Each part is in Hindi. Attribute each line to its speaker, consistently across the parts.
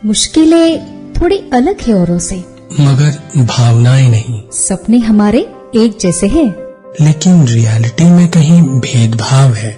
Speaker 1: मुश्किलें थोड़ी अलग है औरों से,
Speaker 2: मगर भावनाएं नहीं।
Speaker 1: सपने हमारे एक जैसे हैं,
Speaker 2: लेकिन रियलिटी में कहीं भेदभाव है।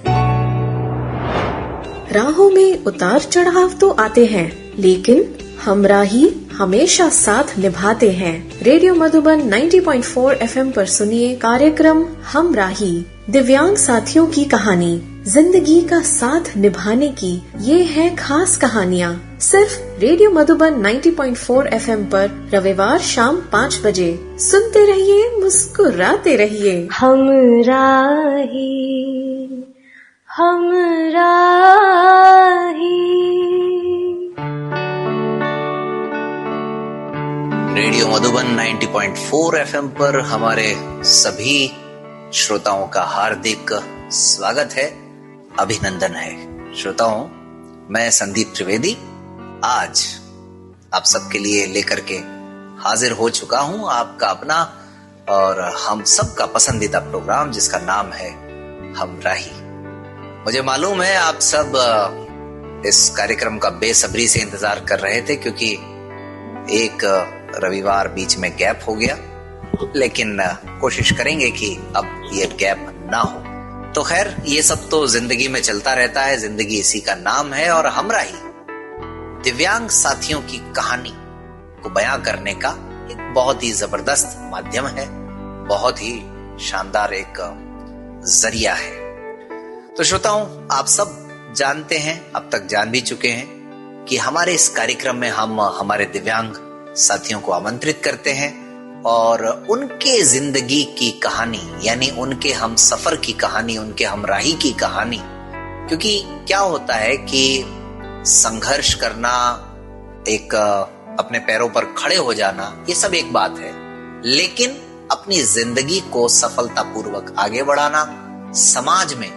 Speaker 3: राहों में उतार चढ़ाव तो आते हैं, लेकिन हमराही हमेशा साथ निभाते हैं। रेडियो मधुबन 90.4 FM पर सुनिए कार्यक्रम हमराही, दिव्यांग साथियों की कहानी, जिंदगी का साथ निभाने की ये है खास कहानियाँ। सिर्फ रेडियो मधुबन 90.4 FM पर रविवार शाम 5 बजे। सुनते रहिए, मुस्कुराते रहिए।
Speaker 4: हमराही हमराही।
Speaker 5: रेडियो मधुबन 90.4 FM पर हमारे सभी श्रोताओं का हार्दिक स्वागत है, अभिनंदन है। श्रोताओं, मैं संदीप त्रिवेदी आज आप सबके लिए लेकर के हाजिर हो चुका हूं, आपका अपना और हम सबका पसंदीदा प्रोग्राम जिसका नाम है हमराही। मुझे मालूम है आप सब इस कार्यक्रम का बेसब्री से इंतजार कर रहे थे, क्योंकि एक रविवार बीच में गैप हो गया, लेकिन कोशिश करेंगे कि अब ये गैप ना हो। तो खैर, ये सब तो जिंदगी में चलता रहता है, जिंदगी इसी का नाम है। और हमराही दिव्यांग साथियों की कहानी को बयां करने का एक बहुत ही जबरदस्त माध्यम है, बहुत ही शानदार एक जरिया है। तो श्रोताओं, आप सब जानते हैं, अब तक जान भी चुके हैं कि हमारे इस कार्यक्रम में हम हमारे दिव्यांग साथियों को आमंत्रित करते हैं और उनके जिंदगी की कहानी, यानी उनके हम सफर की कहानी, उनके हमराही की कहानी। क्योंकि क्या होता है कि संघर्ष करना, एक अपने पैरों पर खड़े हो जाना, ये सब एक बात है, लेकिन अपनी जिंदगी को सफलतापूर्वक आगे बढ़ाना, समाज में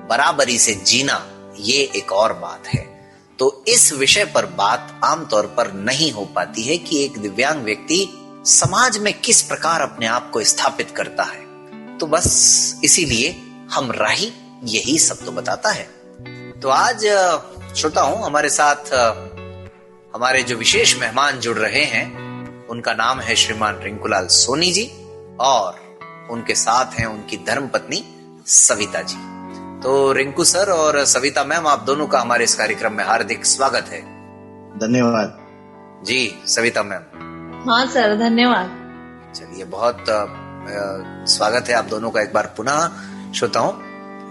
Speaker 5: बराबरी से जीना, ये एक और बात है। तो इस विषय पर बात आमतौर पर नहीं हो पाती है कि एक दिव्यांग व्यक्ति समाज में किस प्रकार अपने आप को स्थापित करता है। तो बस इसीलिए हमराही यही सब तो बताता है। तो आज श्रोताओं, हमारे साथ हमारे जो विशेष मेहमान जुड़ रहे हैं, उनका नाम है श्रीमान रिंकूलाल सोनी जी, और उनके साथ हैं उनकी धर्मपत्नी सविता जी। तो रिंकू सर और सविता मैम, आप दोनों का हमारे इस कार्यक्रम में हार्दिक स्वागत है।
Speaker 6: धन्यवाद
Speaker 5: जी। सविता मैम।
Speaker 4: हाँ सर, धन्यवाद।
Speaker 5: चलिए, बहुत स्वागत है आप दोनों का एक बार पुनः। श्रोताओं,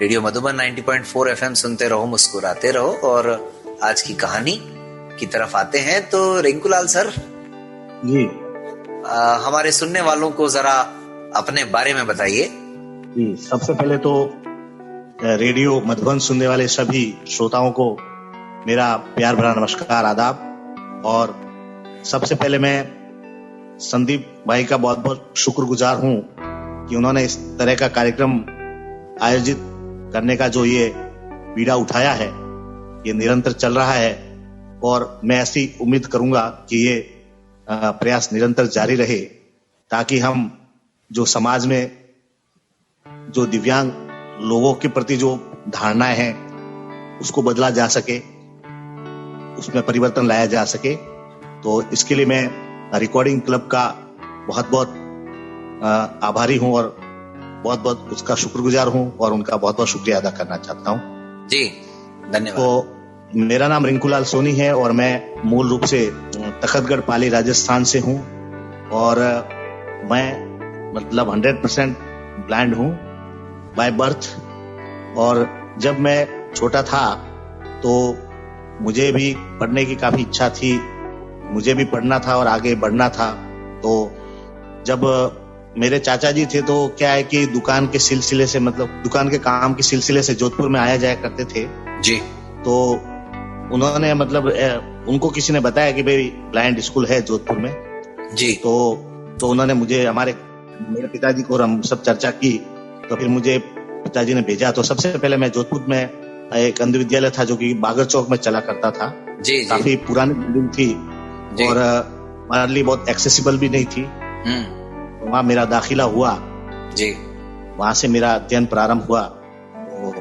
Speaker 5: रेडियो मधुबन 90.4 FM सुनते रहो, मुस्कुराते रहो। और आज की कहानी की तरफ आते हैं। तो रिंकूलाल सर
Speaker 6: जी,
Speaker 5: हमारे सुनने वालों को जरा अपने बारे में बताइए।
Speaker 6: जी, सबसे पहले तो रेडियो मधुबन सुनने वाले सभी श्रोताओं को मेरा प्यार भरा नमस्कार, आदाब। और सबसे पहले मैं संदीप भाई का बहुत बहुत शुक्रगुजार हूं कि उन्होंने इस तरह का कार्यक्रम आयोजित करने का जो ये बीड़ा उठाया है, ये निरंतर चल रहा है। और मैं ऐसी उम्मीद करूंगा कि ये प्रयास निरंतर जारी रहे, ताकि हम जो समाज में जो दिव्यांग लोगों के प्रति जो धारणाएं हैं उसको बदला जा सके, उसमें परिवर्तन लाया जा सके। तो इसके लिए मैं रिकॉर्डिंग क्लब का बहुत बहुत आभारी हूं और बहुत बहुत उसका शुक्रगुजार हूं और उनका बहुत बहुत शुक्रिया अदा करना चाहता हूं।
Speaker 5: जी, धन्यवाद।
Speaker 6: तो मेरा नाम रिंकूलाल सोनी है और मैं मूल रूप से तखतगढ़ पाली राजस्थान से हूं और मैं मतलब 100% ब्लाइंड हूं बाय बर्थ। और जब मैं छोटा था तो मुझे भी पढ़ने की काफी इच्छा थी, मुझे भी पढ़ना था और आगे बढ़ना था। तो जब मेरे चाचा जी थे तो क्या है कि दुकान के सिलसिले से, मतलब दुकान के काम के सिलसिले से जोधपुर में आया जाया करते थे
Speaker 5: जी।
Speaker 6: तो उन्होंने मतलब उनको किसी ने बताया कि भाई ब्लाइंड स्कूल है जोधपुर में
Speaker 5: जी।
Speaker 6: तो उन्होंने मुझे, मेरे पिताजी को, और हम सब चर्चा की, तो फिर मुझे पिताजी ने भेजा। तो सबसे पहले मैं जोधपुर में एक अंध विद्यालय था जो कि बागर चौक में चला करता था।
Speaker 5: जी,
Speaker 6: काफी पुरानी बिल्डिंग थी
Speaker 5: जी।
Speaker 6: और हमारे लिए बहुत एक्सेसिबल भी नहीं थी। वहाँ मेरा दाखिला हुआ
Speaker 5: जी।
Speaker 6: वहाँ से मेरा अध्ययन प्रारंभ हुआ। तो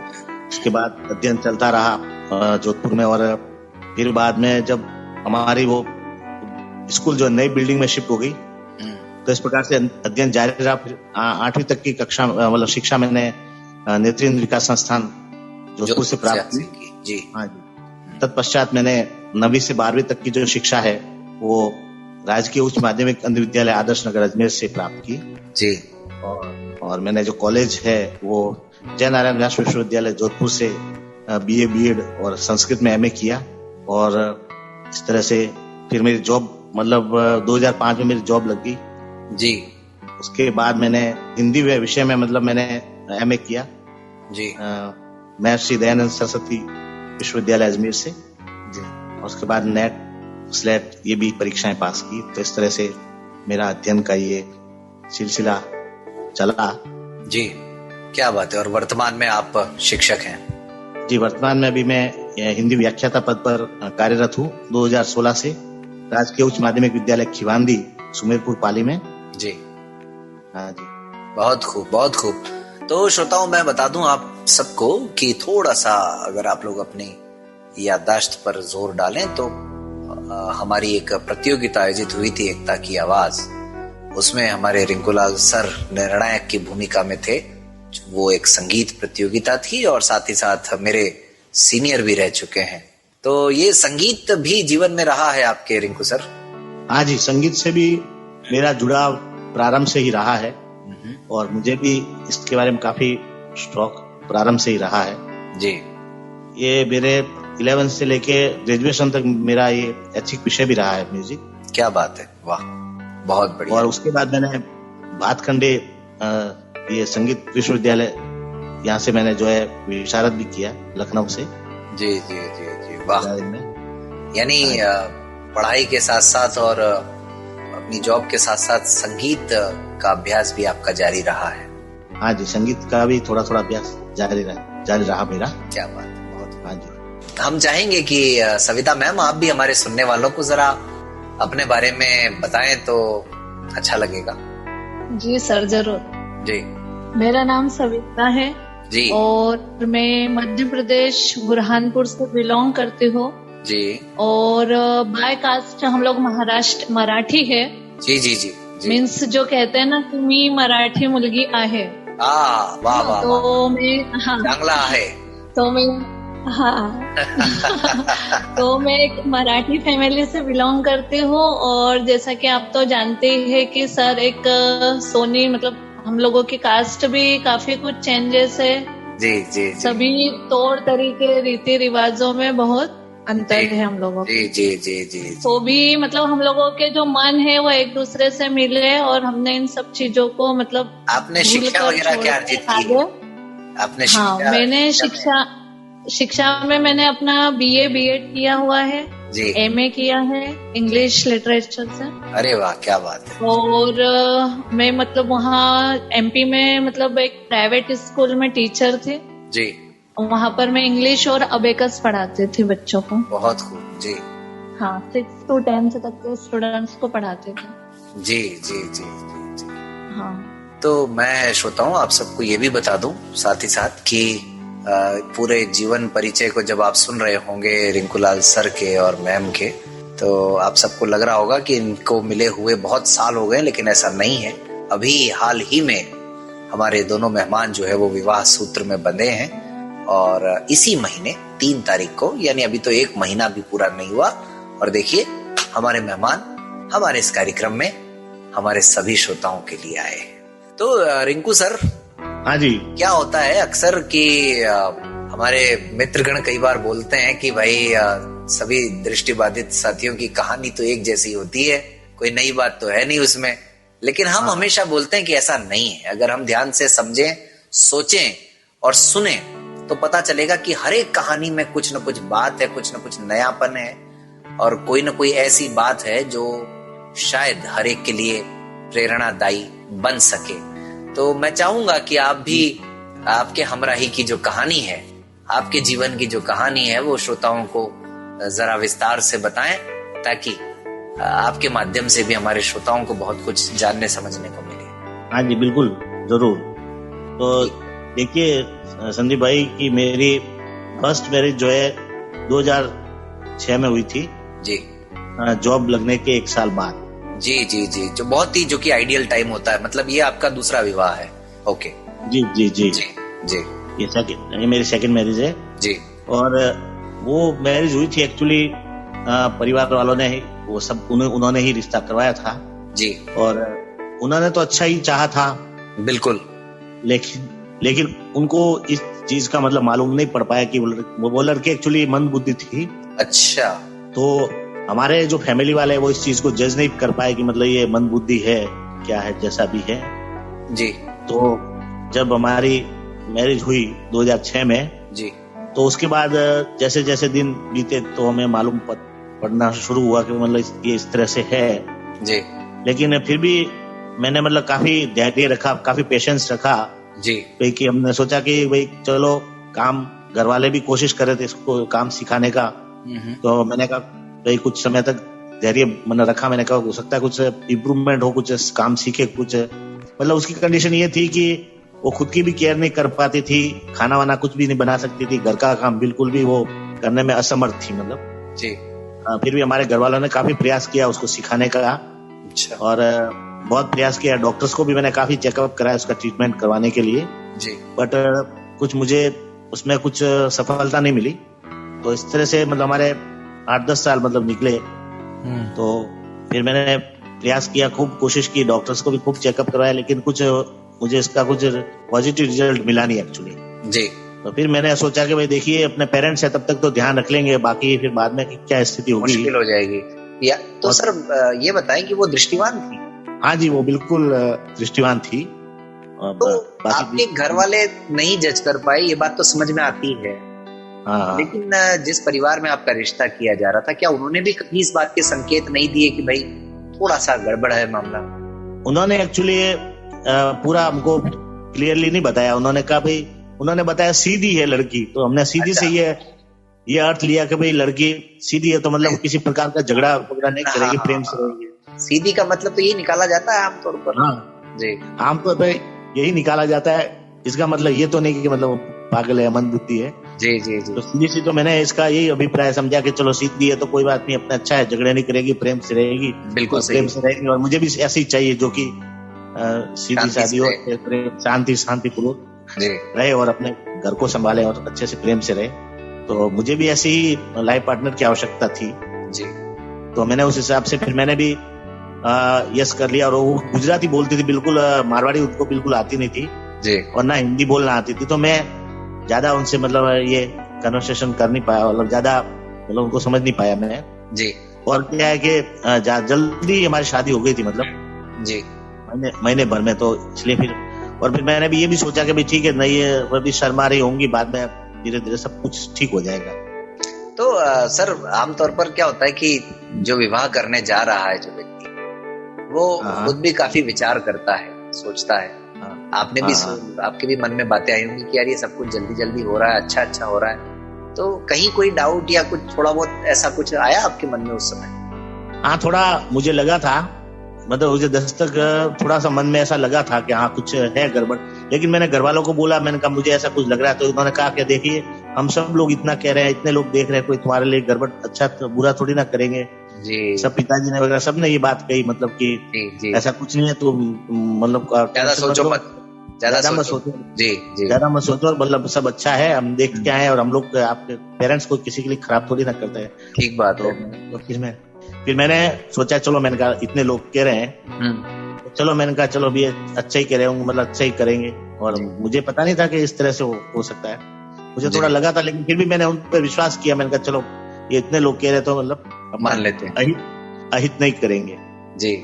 Speaker 6: उसके बाद अध्ययन चलता रहा जोधपुर में। और फिर बाद में जब हमारी वो स्कूल जो नई बिल्डिंग में शिफ्ट हो गई, तो इस प्रकार से अध्ययन जारी रहा। फिर 8वीं तक की कक्षा मतलब शिक्षा मैंने नेत्रेंद्र विकास संस्थान जोधपुर से प्राप्त की।
Speaker 5: जी
Speaker 6: हाँ जी। तत्पश्चात मैंने 9वीं से 12वीं तक की जो शिक्षा है वो राजकीय उच्च माध्यमिक अंध विद्यालय आदर्श नगर अजमेर से प्राप्त की
Speaker 5: जी।
Speaker 6: और मैंने जो कॉलेज है वो जय नारायण व्यास विश्वविद्यालय जोधपुर से BA BEd और संस्कृत में MA किया। और इस तरह से फिर मेरी जॉब मतलब 2005 में मेरी जॉब लग गई
Speaker 5: जी।
Speaker 6: उसके बाद मैंने हिंदी विषय में मतलब मैंने MA किया
Speaker 5: जी।
Speaker 6: महर्षि दयानंद सरस्वती विश्वविद्यालय अजमेर से
Speaker 5: जी।
Speaker 6: और उसके बाद नेट स्लेट ये भी परीक्षाएं पास की। तो इस तरह से मेरा अध्ययन का ये सिलसिला चला।
Speaker 5: जी, क्या बात है। और वर्तमान में आप शिक्षक हैं?
Speaker 6: जी, वर्तमान में अभी मैं हिंदी व्याख्याता पद पर कार्यरत हूँ 2016 से राजकीय उच्च माध्यमिक विद्यालय खिवांदी सुमेरपुर पाली में।
Speaker 5: जी
Speaker 6: हाँ जी।
Speaker 5: बहुत खूब, बहुत खूब। तो श्रोताओं, मैं बता दूं आप सबको कि थोड़ा सा अगर आप लोग अपनी याददाश्त पर जोर डालें तो हमारी एक प्रतियोगिता आयोजित हुई थी, एकता की आवाज। उसमें हमारे रिंकूलाल सर निर्णायक की भूमिका में थे। वो एक संगीत प्रतियोगिता थी और साथ ही साथ मेरे सीनियर भी रह चुके हैं। तो ये संगीत भी जीवन में रहा है आपके, रिंकू सर?
Speaker 6: हाँ जी, संगीत से भी मेरा जुड़ाव प्रारंभ से ही रहा है और मुझे भी इसके बारे में काफी शौक प्रारंभ से ही रहा है
Speaker 5: जी।
Speaker 6: ये मेरे 11 से लेके ग्रेजुएशन तक मेरा ये ऐच्छिक विषय भी रहा है म्यूजिक।
Speaker 5: क्या बात है, वाह, बहुत बढ़िया।
Speaker 6: और उसके बाद मैंने भातखंडे ये संगीत विश्वविद्यालय यहाँ से मैंने जो है विशारद भी किया लखनऊ से।
Speaker 5: जी जी जी जी, वाह। यानी पढ़ाई के साथ साथ और अपनी जॉब के साथ साथ संगीत का अभ्यास भी आपका जारी रहा है?
Speaker 6: हाँ जी, संगीत का भी थोड़ा थोड़ा अभ्यास जारी रहा मेरा।
Speaker 5: क्या बात है, बहुत।
Speaker 6: हाँ जी।
Speaker 5: हम चाहेंगे कि सविता मैम आप भी हमारे सुनने वालों को जरा अपने बारे में बताएं तो अच्छा लगेगा।
Speaker 4: जी सर, जरूर
Speaker 5: जी।
Speaker 4: मेरा नाम सविता है
Speaker 5: जी
Speaker 4: और मैं मध्य प्रदेश बुरहानपुर से बिलोंग करती हूँ
Speaker 5: जी।
Speaker 4: और बाय कास्ट हम लोग महाराष्ट्र मराठी है।
Speaker 5: जी जी जी जी।
Speaker 4: मीन्स जो कहते हैं ना कि मी मराठी मुलगी आहे।
Speaker 5: वाह वाह।
Speaker 4: तो मैं
Speaker 5: चांगला आहे।
Speaker 4: तो मैं तो मैं एक मराठी फैमिली से बिलोंग करती हूँ और जैसा कि आप तो जानते ही है कि सर एक सोनी मतलब हम लोगों की कास्ट भी काफी कुछ चेंजेस है।
Speaker 5: जी जी, जी।
Speaker 4: सभी तौर तरीके रीति रिवाजों में बहुत अंतर है हम लोगों
Speaker 5: जी जी जी जी।
Speaker 4: तो भी मतलब हम लोगों के जो मन है वो एक दूसरे से मिले और हमने इन सब चीजों को मतलब
Speaker 5: आपने शिक्षा वगैरह क्या अर्जित की? आपने
Speaker 4: मैंने शिक्षा में मैंने अपना BA BEd किया हुआ है
Speaker 5: जी।
Speaker 4: MA किया है इंग्लिश लिटरेचर से।
Speaker 5: अरे वाह, क्या बात है।
Speaker 4: और मैं मतलब वहाँ MP में मतलब एक प्राइवेट स्कूल में टीचर थी
Speaker 5: जी।
Speaker 4: वहाँ पर मैं इंग्लिश और अबेकस पढ़ाती थी बच्चों को।
Speaker 5: बहुत खूब जी।
Speaker 4: हाँ, 6 to 10 तक के स्टूडेंट्स को पढ़ाते थे।
Speaker 5: जी जी जी जी जी।
Speaker 4: हाँ,
Speaker 5: तो मैं श्रोताओं आप सबको ये भी बता दूं साथ ही साथ कि पूरे जीवन परिचय को जब आप सुन रहे होंगे रिंकूलाल सर के और मैम के, तो आप सबको लग रहा होगा कि इनको मिले हुए बहुत साल हो गए, लेकिन ऐसा नहीं है। अभी हाल ही में हमारे दोनों मेहमान जो है वो विवाह सूत्र में बंधे हैं और इसी महीने 3 तारीख को, यानी अभी तो 1 महीना भी पूरा नहीं हुआ। और देखिए हमारे मेहमान हमारे इस कार्यक्रम में हमारे सभी श्रोताओं के लिए आए। तो रिंकू सर,
Speaker 6: हाँ जी,
Speaker 5: क्या होता है अक्सर कि हमारे मित्रगण कई बार बोलते हैं कि भाई सभी दृष्टिबाधित साथियों की कहानी तो एक जैसी होती है, कोई नई बात तो है नहीं उसमें। लेकिन हम हमेशा बोलते हैं कि ऐसा नहीं है। अगर हम ध्यान से समझें, सोचें और सुने तो पता चलेगा कि हर एक कहानी में कुछ न कुछ बात है, कुछ न कुछ नयापन है और कोई न कोई ऐसी बात है जो शायद हर एक के लिए प्रेरणादायी बन सके। तो मैं चाहूंगा कि आप भी आपके हमराही की जो कहानी है, आपके जीवन की जो कहानी है, वो श्रोताओं को जरा विस्तार से बताएं ताकि आपके माध्यम से भी हमारे श्रोताओं को बहुत कुछ जानने समझने को मिले।
Speaker 6: हाँ जी, बिल्कुल, जरूर। तो देखिए संदीप भाई की मेरी फर्स्ट मैरिज जो है 2006 में हुई थी
Speaker 5: जी।
Speaker 6: जॉब लगने के 1 साल बाद।
Speaker 5: जी जी जी, जो कि आइडियल टाइम होता है। मतलब ये आपका दूसरा विवाह है? ओके।
Speaker 6: जी जी जी
Speaker 5: जी जी।
Speaker 6: ये मेरी सेकंड मैरिज है
Speaker 5: जी।
Speaker 6: और वो मैरिज हुई थी एक्चुअली परिवार वालों ने ही वो सब उन्होंने ही रिश्ता करवाया था
Speaker 5: जी।
Speaker 6: और उन्होंने तो अच्छा ही चाहा था,
Speaker 5: बिल्कुल।
Speaker 6: लेकिन उनको इस चीज का मतलब मालूम नहीं पड़ पाया कि वो लड़की एक्चुअली मंदबुद्धि थी।
Speaker 5: अच्छा।
Speaker 6: तो हमारे जो फैमिली वाले हैं वो इस चीज को जज नहीं कर पाए कि मतलब ये मंदबुद्धि है क्या है, जैसा भी है
Speaker 5: जी।
Speaker 6: तो जब हमारी मैरिज हुई 2006 में
Speaker 5: जी,
Speaker 6: तो उसके बाद जैसे जैसे दिन बीते तो हमें मालूम पड़ना शुरू हुआ कि मतलब ये इस तरह से है
Speaker 5: जी।
Speaker 6: लेकिन फिर भी मैंने मतलब काफी धैर्य रखा, काफी पेशेंस रखा
Speaker 5: जी।
Speaker 6: भाई कि हमने सोचा कि भाई चलो काम, घर वाले भी कोशिश कर रहे थे इसको काम सिखाने का। तो मैंने कहा भाई कुछ समय तक धैर्य मैंने रखा। मैंने कहा हो सकता है कुछ इम्प्रूवमेंट हो, कुछ काम सीखे, कुछ मतलब उसकी कंडीशन ये थी कि वो खुद की भी केयर नहीं कर पाती थी, खाना वाना कुछ भी नहीं बना सकती थी, घर का काम बिल्कुल भी वो करने में असमर्थ थी मतलब
Speaker 5: जी।
Speaker 6: फिर भी हमारे घर वालों ने काफी प्रयास किया उसको सिखाने का।
Speaker 5: अच्छा।
Speaker 6: और बहुत प्रयास किया, डॉक्टर्स को भी मैंने काफी चेकअप कराया उसका ट्रीटमेंट करवाने के लिए
Speaker 5: जी।
Speaker 6: बट कुछ मुझे उसमें कुछ सफलता नहीं मिली। तो इस तरह से मतलब हमारे 8-10 साल मतलब निकले। तो फिर मैंने प्रयास किया, खूब कोशिश की, डॉक्टर्स को भी खूब चेकअप करवाया लेकिन कुछ मुझे इसका कुछ पॉजिटिव रिजल्ट मिला नहीं एक्चुअली
Speaker 5: जी।
Speaker 6: तो फिर मैंने सोचा कि भाई देखिए अपने पेरेंट्स है तब तक तो ध्यान रख लेंगे, बाकी फिर बाद में क्या स्थिति होगी
Speaker 5: मुश्किल हो जाएगी। या तो सर ये बताएं कि वो दृष्टिवान थी?
Speaker 6: हाँ जी, वो बिल्कुल दृष्टिवान थी।
Speaker 5: तो आपके घर वाले नहीं जज कर पाए, ये बात तो समझ में आती है।
Speaker 6: हाँ।
Speaker 5: लेकिन जिस परिवार में आपका रिश्ता किया जा रहा था, क्या उन्होंने भी कभी इस बात के संकेत नहीं दिए कि भाई थोड़ा सा गड़बड़ है मामला?
Speaker 6: उन्होंने एक्चुअली पूरा हमको क्लियरली नहीं बताया। उन्होंने कहा भाई, उन्होंने बताया सीधी है लड़की, तो हमने सीधी से ये अर्थ लिया कि भाई लड़की सीधी है तो मतलब किसी प्रकार का झगड़ा नहीं करेगी, प्रेम से रहेगी।
Speaker 5: सीधी का मतलब तो ये निकाला जाता है आमतौर पर।
Speaker 6: हाँ
Speaker 5: जी।
Speaker 6: आमतौर पर यही निकाला जाता है। इसका मतलब ये तो नहीं कि मतलब पागल है, मंदबुद्धि है।
Speaker 5: जी जी जी।
Speaker 6: तो सीधी सी तो मैंने इसका यही अभिप्राय समझा कि चलो सीधी है तो कोई बात नहीं, अपना अच्छा है, झगड़े नहीं करेगी, प्रेम से रहेगी।
Speaker 5: बिल्कुल
Speaker 6: प्रेम से रहेगी और मुझे भी ऐसी चाहिए जो कि सीधी सादी हो, शांति पूर्वक रहे और अपने घर को संभाले और अच्छे से प्रेम से रहे। तो मुझे भी ऐसी ही लाइफ पार्टनर की आवश्यकता थी
Speaker 5: जी।
Speaker 6: तो मैंने उस हिसाब से फिर मैंने भी यस कर लिया। और वो गुजराती बोलती थी बिल्कुल, मारवाड़ी उनको बिल्कुल आती नहीं थी
Speaker 5: जी। और
Speaker 6: ना हिंदी बोलना आती थी। तो मैं ज्यादा उनसे मतलब ये कन्वर्सेशन कर नहीं पाया, मतलब ज्यादा मतलब उनको समझ नहीं पाया मैं
Speaker 5: जी।
Speaker 6: और क्या है कि जल्दी हमारी शादी हो गई थी मतलब
Speaker 5: जी
Speaker 6: महीने भर में। तो इसलिए फिर मैंने भी ये भी सोचा कि भाई ठीक है, नहीं ये वो भी शर्मा रही होंगी, बाद में धीरे धीरे सब कुछ ठीक हो जाएगा।
Speaker 5: तो सर आमतौर पर क्या होता है कि जो विवाह करने जा रहा है जो व्यक्ति, वो खुद भी काफी विचार करता है, सोचता है। आपने भी आपके भी मन में बातें आई होंगी कि यार ये सब कुछ जल्दी जल्दी हो रहा है, अच्छा हो रहा है। तो कहीं कोई डाउट या कुछ थोड़ा बहुत ऐसा कुछ आया आपके मन में उस समय?
Speaker 6: हाँ, थोड़ा मुझे लगा था, मतलब मुझे दस्तक थोड़ा सा मन में ऐसा लगा था कि हाँ कुछ है गड़बड़। लेकिन मैंने घर वालों को बोला, मैंने कहा मुझे ऐसा कुछ लग रहा है। तो उन्होंने कहा कि देखिए हम सब लोग इतना कह रहे हैं, इतने लोग देख रहे हैं, कोई तुम्हारे लिए गड़बड़ अच्छा बुरा थोड़ी ना करेंगे जी। सब पिताजी ने वगैरह सब ने ये बात कही, मतलब कि जी। ऐसा कुछ नहीं है, तो मतलब
Speaker 5: ज्यादा सोचो मत, ज्यादा मत सोचो जी जी, ज्यादा
Speaker 6: मत सोचो, मतलब सब अच्छा है, हम देख के आए हैं और हम लोग आपके पेरेंट्स को किसी के लिए खराब थोड़ी ना करते हैं।
Speaker 5: ठीक बात है।
Speaker 6: तो फिर मैंने सोचा चलो, मैंने कहा इतने लोग कह रहे हैं तो चलो, मैंने कहा चलो भी अच्छा ही कह रहे होंगे, मतलब अच्छा ही करेंगे। और मुझे पता नहीं था कि इस तरह से हो सकता है, मुझे थोड़ा लगा था, लेकिन फिर भी मैंने उन पर विश्वास किया। मैंने कहा चलो ये इतने लोग कह रहे तो मतलब
Speaker 5: मान लेते हैं,
Speaker 6: अहित नहीं करेंगे जी।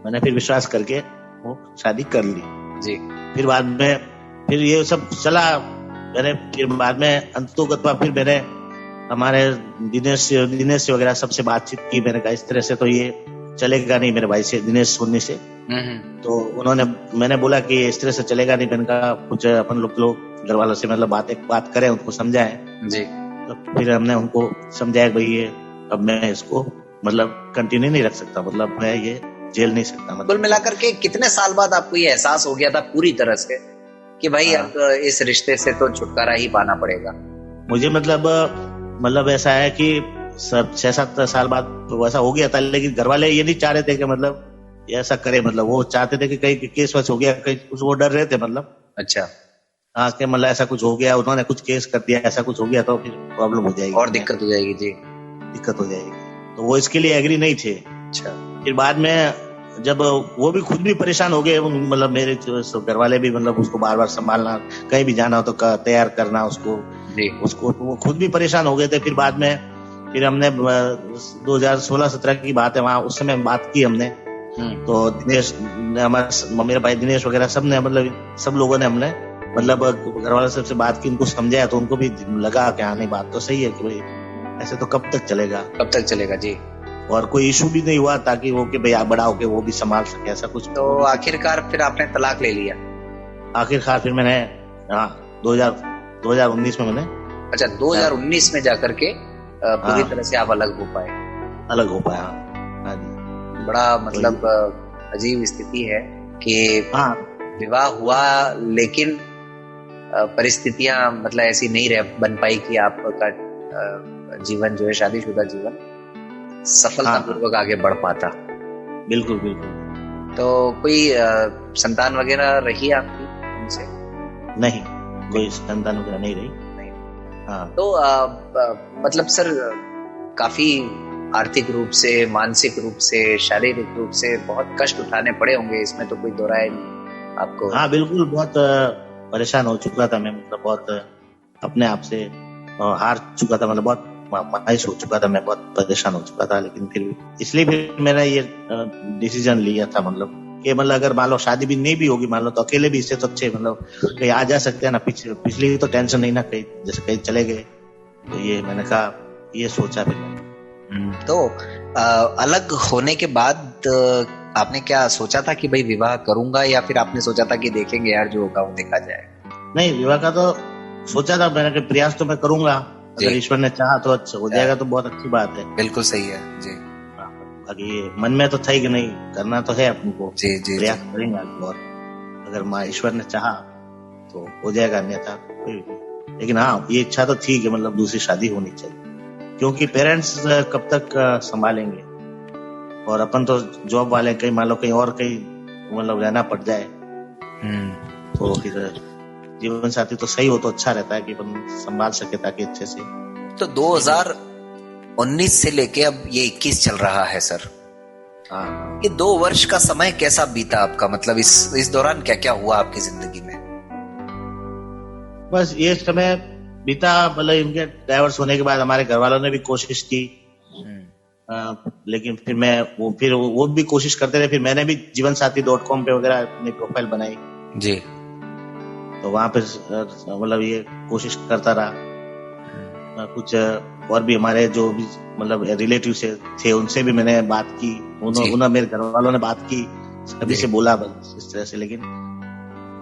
Speaker 6: मैंने फिर विश्वास करके वो शादी कर ली जी। फिर बाद में फिर ये सब चला, मैंने फिर बाद में अंततोगत्वा फिर मैंने हमारे दिनेश से वगैरह सबसे बातचीत की। मैंने कहा इस तरह से तो ये चलेगा नहीं, मेरे भाई से, दिनेश सोनी से। तो मैंने बोला कि इस तरह से चलेगा नहीं। मैंने कहा कुछ अपन लोग घर वालों से मतलब बात करें, उनको समझाएं जी। तो फिर हमने उनको समझाया भाई ये अब मैं इसको मतलब कंटिन्यू नहीं रख सकता, मतलब मैं ये झेल नहीं सकता। मतलब
Speaker 5: कुल मिलाकर के कितने साल बाद आपको ये एहसास हो गया था पूरी तरह से कि भाई अब इस रिश्ते से तो छुटकारा ही पाना पड़ेगा?
Speaker 6: मुझे मतलब ऐसा है कि सब 6-7 साल बाद तो वैसा हो गया था, लेकिन घर वाले ये नहीं चाह रहे थे कि मतलब ये ऐसा करे, मतलब वो चाहते थे कि कहीं केस वैस हो गया, कहीं कुछ, वो डर रहे थे मतलब।
Speaker 5: अच्छा,
Speaker 6: हाँ कि मतलब ऐसा कुछ हो गया, उन्होंने कुछ केस कर दिया, ऐसा कुछ हो गया तो फिर प्रॉब्लम हो जाएगी
Speaker 5: और दिक्कत हो जाएगी जी।
Speaker 6: दिक्कत हो जाएगी, तो वो इसके लिए एग्री नहीं थे।
Speaker 5: अच्छा,
Speaker 6: फिर बाद में जब वो भी खुद भी परेशान हो गए, मतलब मेरे घर वाले भी, मतलब उसको बार बार संभालना, कहीं भी जाना हो तो तैयार करना उसको
Speaker 5: जी।
Speaker 6: उसको, तो वो खुद भी परेशान हो गए थे। फिर बाद में फिर हमने 2016-17 की बात है, वहाँ उस समय बात की हमने, तो दिनेश, हमारा मेरे भाई दिनेश वगैरह सब ने, मतलब सब लोगों ने हमने मतलब घर वाले सबसे बात की, उनको समझाया, तो उनको भी लगा कि हाँ नहीं बात तो सही है कि भाई ऐसे तो कब तक चलेगा जी। और कोई इशू भी नहीं हुआ ताकि वो कि भाई आप बड़ा होके वो भी संभाल सके, ऐसा कुछ।
Speaker 5: तो आखिरकार फिर आपने तलाक ले लिया?
Speaker 6: आखिरकार फिर मैंने 2019 में मैंने,
Speaker 5: अच्छा, 2019 में जाकर के पूरी तरह से आप अलग हो पाए?
Speaker 6: अलग हो पाया, हाँ जी।
Speaker 5: बड़ा मतलब अजीब स्थिति है कि
Speaker 6: हाँ,
Speaker 5: विवाह हुआ लेकिन परिस्थितियां मतलब ऐसी नहीं बन पाई कि आपका जीवन जो है, शादीशुदा जीवन सफलतापूर्वक आगे बढ़ पाता।
Speaker 6: बिल्कुल बिल्कुल।
Speaker 5: तो कोई संतान वगैरह रही आपकी उनसे?
Speaker 6: नहीं, कोई संतान वगैरह नहीं रही। हाँ।
Speaker 5: तो मतलब सर काफी आर्थिक रूप से, मानसिक रूप से, शारीरिक रूप से बहुत कष्ट उठाने पड़े होंगे, इसमें तो कोई दो राय नहीं आपको?
Speaker 6: हाँ बिल्कुल, बहुत परेशान हो चुका था मैं, मतलब बहुत अपने आप से हार चुका था, मतलब बहुत मायूस हो चुका था मैं, बहुत परेशान हो चुका था। लेकिन फिर इसलिए फिर मैंने ये डिसीजन लिया था, मतलब कि मतलब अगर मान लो शादी भी नहीं भी होगी, मान लो तो अकेले भी इससे तो अच्छे मतलब कहीं आ जा सकते हैं ना, पिछली तो टेंशन नहीं ना, कहीं जैसे कहीं चले गए, तो ये मैंने कहा, ये सोचा फिर मैंने।
Speaker 5: तो अलग होने के बाद आपने क्या सोचा था कि भाई विवाह करूंगा, या फिर आपने सोचा था कि देखेंगे यार जो होगा वो देखा जाए?
Speaker 6: नहीं, विवाह का तो सोचा था मैंने कि प्रयास तो मैं करूंगा, अगर ईश्वर ने चाहा तो अच्छा हो जाएगा, तो बहुत अच्छी बात है।
Speaker 5: बिल्कुल सही है जी।
Speaker 6: बाकी ये मन में तो था ही कि नहीं, करना तो है अपन को, प्रयास करेंगे और अगर माँ ईश्वर ने चाहा तो हो जाएगा, अन्यथा लेकिन हाँ ये इच्छा तो थी कि मतलब दूसरी शादी होनी चाहिए, क्योंकि पेरेंट्स कब तक संभालेंगे, और अपन तो जॉब वाले, कहीं मान लो कहीं और कहीं मतलब रहना पड़ जाए तो फिर जीवन साथी तो सही हो तो अच्छा रहता है कि अपन संभाल सके ताकि अच्छे से।
Speaker 5: तो 2019 से लेके अब ये 21 चल रहा है सर,
Speaker 6: हाँ,
Speaker 5: ये 2 वर्ष का समय कैसा बीता आपका? मतलब इस दौरान क्या क्या हुआ आपकी जिंदगी में?
Speaker 6: बस ये समय बीता, मतलब इनके डाइवर्स होने के बाद हमारे घर वालों ने भी कोशिश की, लेकिन फिर वो भी कोशिश करते रहे। फिर मैंने भी जीवनसाथी.com पे वगैरह अपनी प्रोफाइल बनाई
Speaker 5: जी, तो
Speaker 6: वहां पे मतलब ये कोशिश करता रहा। कुछ और भी हमारे जो भी मतलब रिलेटिव से थे, उनसे भी मैंने बात की, उन्होंने मेरे घर वालों ने बात की, सभी से बोला बस इस तरह से, लेकिन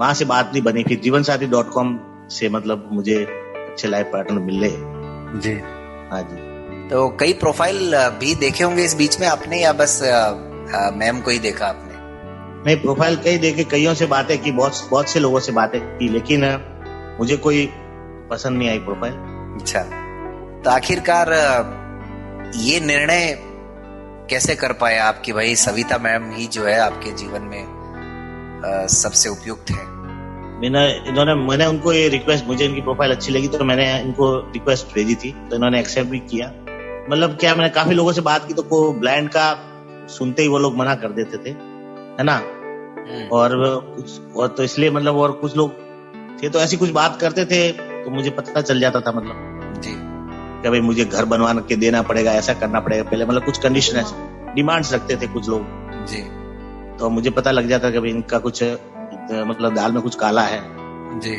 Speaker 6: वहां से बात नहीं बनी। फिर जीवनसाथी.com से मतलब मुझे अच्छे लाइफ पार्टनर मिले
Speaker 5: जी।
Speaker 6: हाँ जी।
Speaker 5: तो कई प्रोफाइल भी देखे होंगे इस बीच में आपने, या बस मैम को ही देखा आपने?
Speaker 6: नहीं, प्रोफाइल कई देखे, कईयों से बातें की, बहुत से लोगों से बातें की, लेकिन मुझे कोई पसंद नहीं आई प्रोफाइल।
Speaker 5: अच्छा, तो आखिरकार ये निर्णय कैसे कर पाए आप कि भाई सविता मैम ही जो है आपके जीवन में सबसे उपयुक्त है?
Speaker 6: मैंने उनको ये रिक्वेस्ट, मुझे इनकी प्रोफाइल अच्छी लगी तो मैंने इनको रिक्वेस्ट भेजी थी, तो इन्होंने एक्सेप्ट भी किया। मतलब क्या, मैंने काफी लोगों से बात की तो को ब्लाइंड का सुनते ही वो लोग मना कर देते थे, है ना, और तो इसलिए मतलब, और कुछ लोग थे तो ऐसी कुछ बात करते थे तो मुझे पता चल जाता था, मतलब
Speaker 5: जी
Speaker 6: कि भाई मुझे घर बनवा के देना पड़ेगा, ऐसा करना पड़ेगा पहले, मतलब कुछ कंडीशन, डिमांड्स रखते थे कुछ लोग
Speaker 5: जी।
Speaker 6: तो मुझे पता लग जाता कि भाई इनका कुछ मतलब दाल में कुछ काला है
Speaker 5: जी।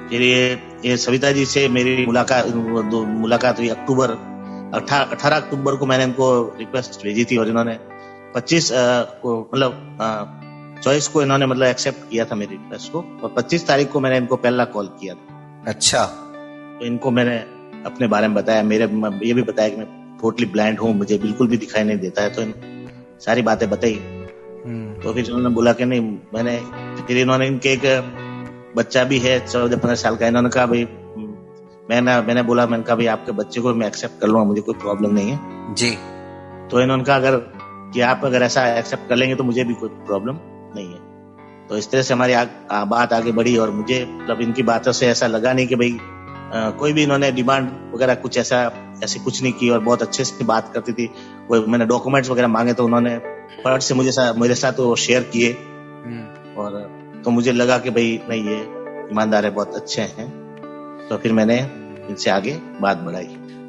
Speaker 6: फिर ये सविता जी से मेरी मुलाकात हुई 18 अक्टूबर को मैंने इनको रिक्वेस्ट भेजी थी, और इन्होंने 25 को मतलब चॉइस को इन्होंने मतलब एक्सेप्ट किया था मेरी रिक्वेस्ट को, और 25 तारीख को मैंने इनको पहला कॉल किया था।
Speaker 5: अच्छा,
Speaker 6: तो इनको मैंने अपने बारे में बताया, ये भी बताया कि मैं टोटली ब्लाइंड हूँ, मुझे बिल्कुल भी दिखाई नहीं देता है, तो सारी बातें बताई। तो फिर उन्होंने बोला कि नहीं, फिर इन्होंने इनके एक बच्चा भी है 14-15 साल का, इन्होंने कहा भाई मैंने बोला, मैंने कहा भाई आपके बच्चे को मैं एक्सेप्ट कर लूंगा, मुझे कोई प्रॉब्लम नहीं है
Speaker 5: जी।
Speaker 6: तो इन्होंने कहा कि आप अगर ऐसा एक्सेप्ट कर लेंगे तो मुझे भी कोई प्रॉब्लम नहीं है। तो इस तरह से हमारी बात आगे बढ़ी और मुझे मतलब इनकी बातों से ऐसा लगा नहीं कि भाई कोई भी इन्होंने डिमांड वगैरह कुछ ऐसी कुछ नहीं की और बहुत अच्छे से बात करती थी। कोई मैंने डॉक्यूमेंट्स वगैरह मांगे तो उन्होंने फट से मेरे साथ वो शेयर किए और तो मुझे लगा कि भाई नहीं, ये ईमानदार है, बहुत अच्छे हैं। तो फिर मैंने इनसे आगे बात बढ़ाई।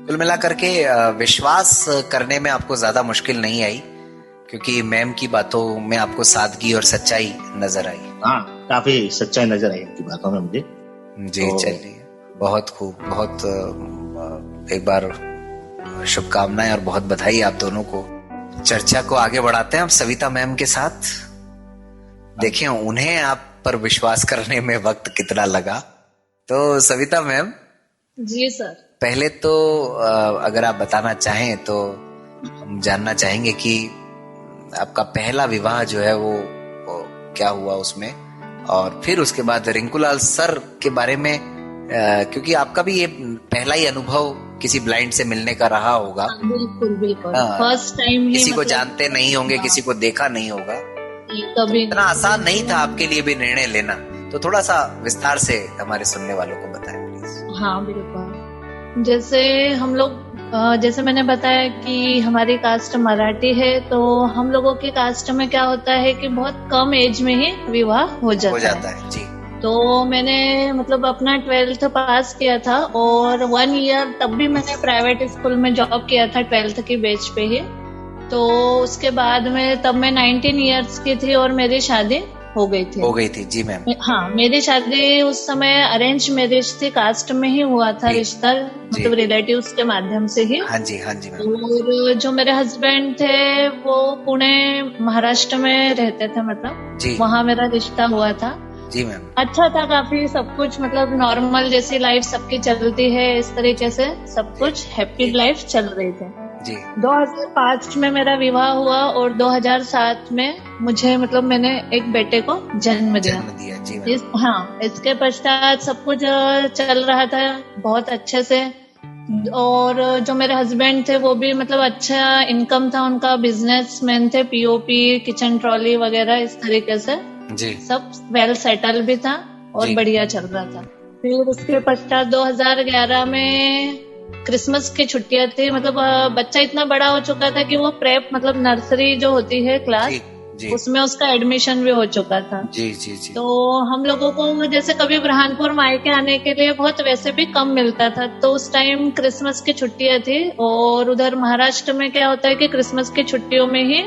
Speaker 5: कुल मिलाकर के विश्वास करने में आपको ज्यादा मुश्किल नहीं आई, क्योंकि मैम की बातों में आपको सादगी और सच्चाई नजर आई।
Speaker 6: हाँ, काफी सच्चाई नजर आई इनकी बातों में मुझे।
Speaker 5: जी तो चलिए, बहुत खूब, बहुत एक बार शुभकामनाएं और बहुत बधाई आप दोनों को। चर्चा को आगे बढ़ाते हैं अब सविता मैम के साथ। देखें उन्हें आप पर विश्वास करने में वक्त कितना लगा। तो सविता मैम
Speaker 4: जी सर,
Speaker 5: पहले तो अगर आप बताना चाहें तो हम जानना चाहेंगे कि आपका पहला विवाह जो है वो क्या हुआ उसमें, और फिर उसके बाद रिंकूलाल सर के बारे में, क्योंकि आपका भी ये पहला ही अनुभव किसी ब्लाइंड से मिलने का रहा होगा।
Speaker 4: बिल्कुल बिल्कुल, फर्स्ट टाइम ही
Speaker 5: किसी को जानते नहीं होंगे, किसी को देखा नहीं होगा,
Speaker 4: कभी
Speaker 5: इतना आसान नहीं था आपके लिए भी निर्णय लेना। तो थोड़ा सा विस्तार से हमारे सुनने वालों को बताएं प्लीज।
Speaker 4: हाँ बिल्कुल, जैसे मैंने बताया कि हमारी कास्ट मराठी है, तो हम लोगों की कास्ट में क्या होता है कि बहुत कम एज में ही विवाह हो जाता है
Speaker 5: जी।
Speaker 4: तो मैंने मतलब अपना 12th पास किया था और 1 ईयर तब भी मैंने प्राइवेट स्कूल में जॉब किया था 12th की बेच पे ही। तो उसके बाद में तब मैं 19 इयर्स की थी और मेरी शादी हो गई थी जी मैम। हाँ, मेरी शादी उस समय अरेंज मैरिज थी, कास्ट में ही हुआ था रिश्ता, मतलब रिलेटिव्स के माध्यम से ही।
Speaker 5: हाँ जी मैम।
Speaker 4: और जो मेरे हस्बैंड थे वो पुणे महाराष्ट्र में रहते थे, मतलब वहाँ मेरा रिश्ता हुआ था
Speaker 5: जी मैम।
Speaker 4: अच्छा था काफी, सब कुछ मतलब नॉर्मल जैसी लाइफ सबकी चलती है इस तरीके से सब कुछ हैप्पी लाइफ चल रही थी
Speaker 5: जी।
Speaker 4: 2005 में मेरा विवाह हुआ और 2007 में मुझे मतलब मैंने एक बेटे को जन्म दिया जी। इसके पश्चात सब कुछ चल रहा था बहुत अच्छे से। और जो मेरे हस्बैंड थे वो भी मतलब अच्छा इनकम था उनका, बिजनेसमैन थे, पीओपी, किचन ट्रॉली वगैरह इस तरीके से
Speaker 5: जी।
Speaker 4: सब वेल सेटल भी था और बढ़िया चल रहा था। फिर उसके पश्चात 2011 में क्रिसमस की छुट्टियां थी, मतलब बच्चा इतना बड़ा हो चुका था कि वो प्रेप मतलब नर्सरी जो होती है क्लास जी। उसमें उसका एडमिशन भी हो चुका था
Speaker 5: जी।
Speaker 4: तो हम लोगों को जैसे कभी बुरहानपुर मायके आने के लिए बहुत वैसे भी कम मिलता था। तो उस टाइम क्रिसमस की छुट्टियां थी और उधर महाराष्ट्र में क्या होता है कि क्रिसमस की छुट्टियों में ही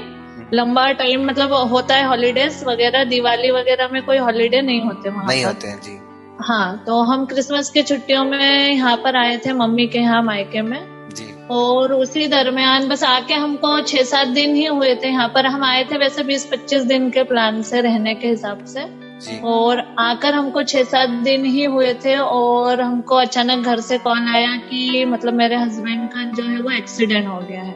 Speaker 4: लंबा टाइम मतलब होता है हॉलीडेज वगैरह, दिवाली वगैरह में कोई हॉलीडे नहीं होते वहाँ,
Speaker 5: नहीं होते हैं जी।
Speaker 4: हाँ, तो हम क्रिसमस की छुट्टियों में यहाँ पर आए थे मम्मी के यहाँ मायके में
Speaker 5: जी।
Speaker 4: और उसी दरमियान बस आके हमको 6-7 दिन ही हुए थे यहाँ पर। हम आए थे वैसे 20-25 दिन के प्लान से रहने के हिसाब से
Speaker 5: जी। और
Speaker 4: आकर हमको 6-7 दिन ही हुए थे और हमको अचानक घर से कॉल आया कि मतलब मेरे हस्बैंड का जो है वो एक्सीडेंट हो गया है।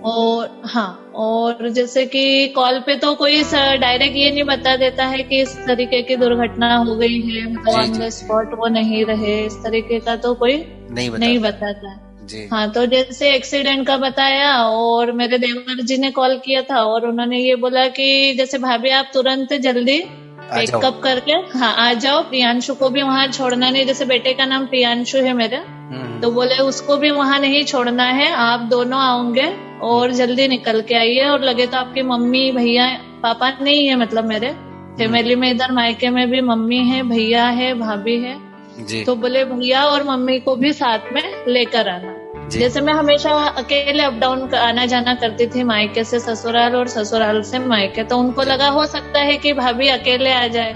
Speaker 4: और हाँ, और जैसे कि कॉल पे तो कोई डायरेक्ट ये नहीं बता देता है कि इस तरीके की दुर्घटना हो गई है, मतलब ऑन द स्पॉट वो नहीं रहे, इस तरीके का तो कोई नहीं बताता जी। हाँ, तो जैसे एक्सीडेंट का बताया और मेरे देवर जी ने कॉल किया था और उन्होंने ये बोला कि जैसे भाभी आप तुरंत जल्दी पिकअप करके आ जाओ, प्रियांशु को भी वहाँ छोड़ना नहीं, जैसे बेटे का नाम प्रियांशु है मेरे, तो बोले उसको भी वहाँ नहीं छोड़ना है, आप दोनों आओगे और जल्दी निकल के आइए। और लगे तो आपकी मम्मी भैया पापा नहीं है, मतलब मेरे फैमिली में इधर मायके में भी मम्मी है, भैया है, भाभी है जी। तो बोले भैया और मम्मी को भी साथ में लेकर आना। जैसे मैं हमेशा अकेले अप डाउन आना जाना करती थी मायके से ससुराल और ससुराल से मायके, तो उनको लगा हो सकता है कि भाभी अकेले आ जाए,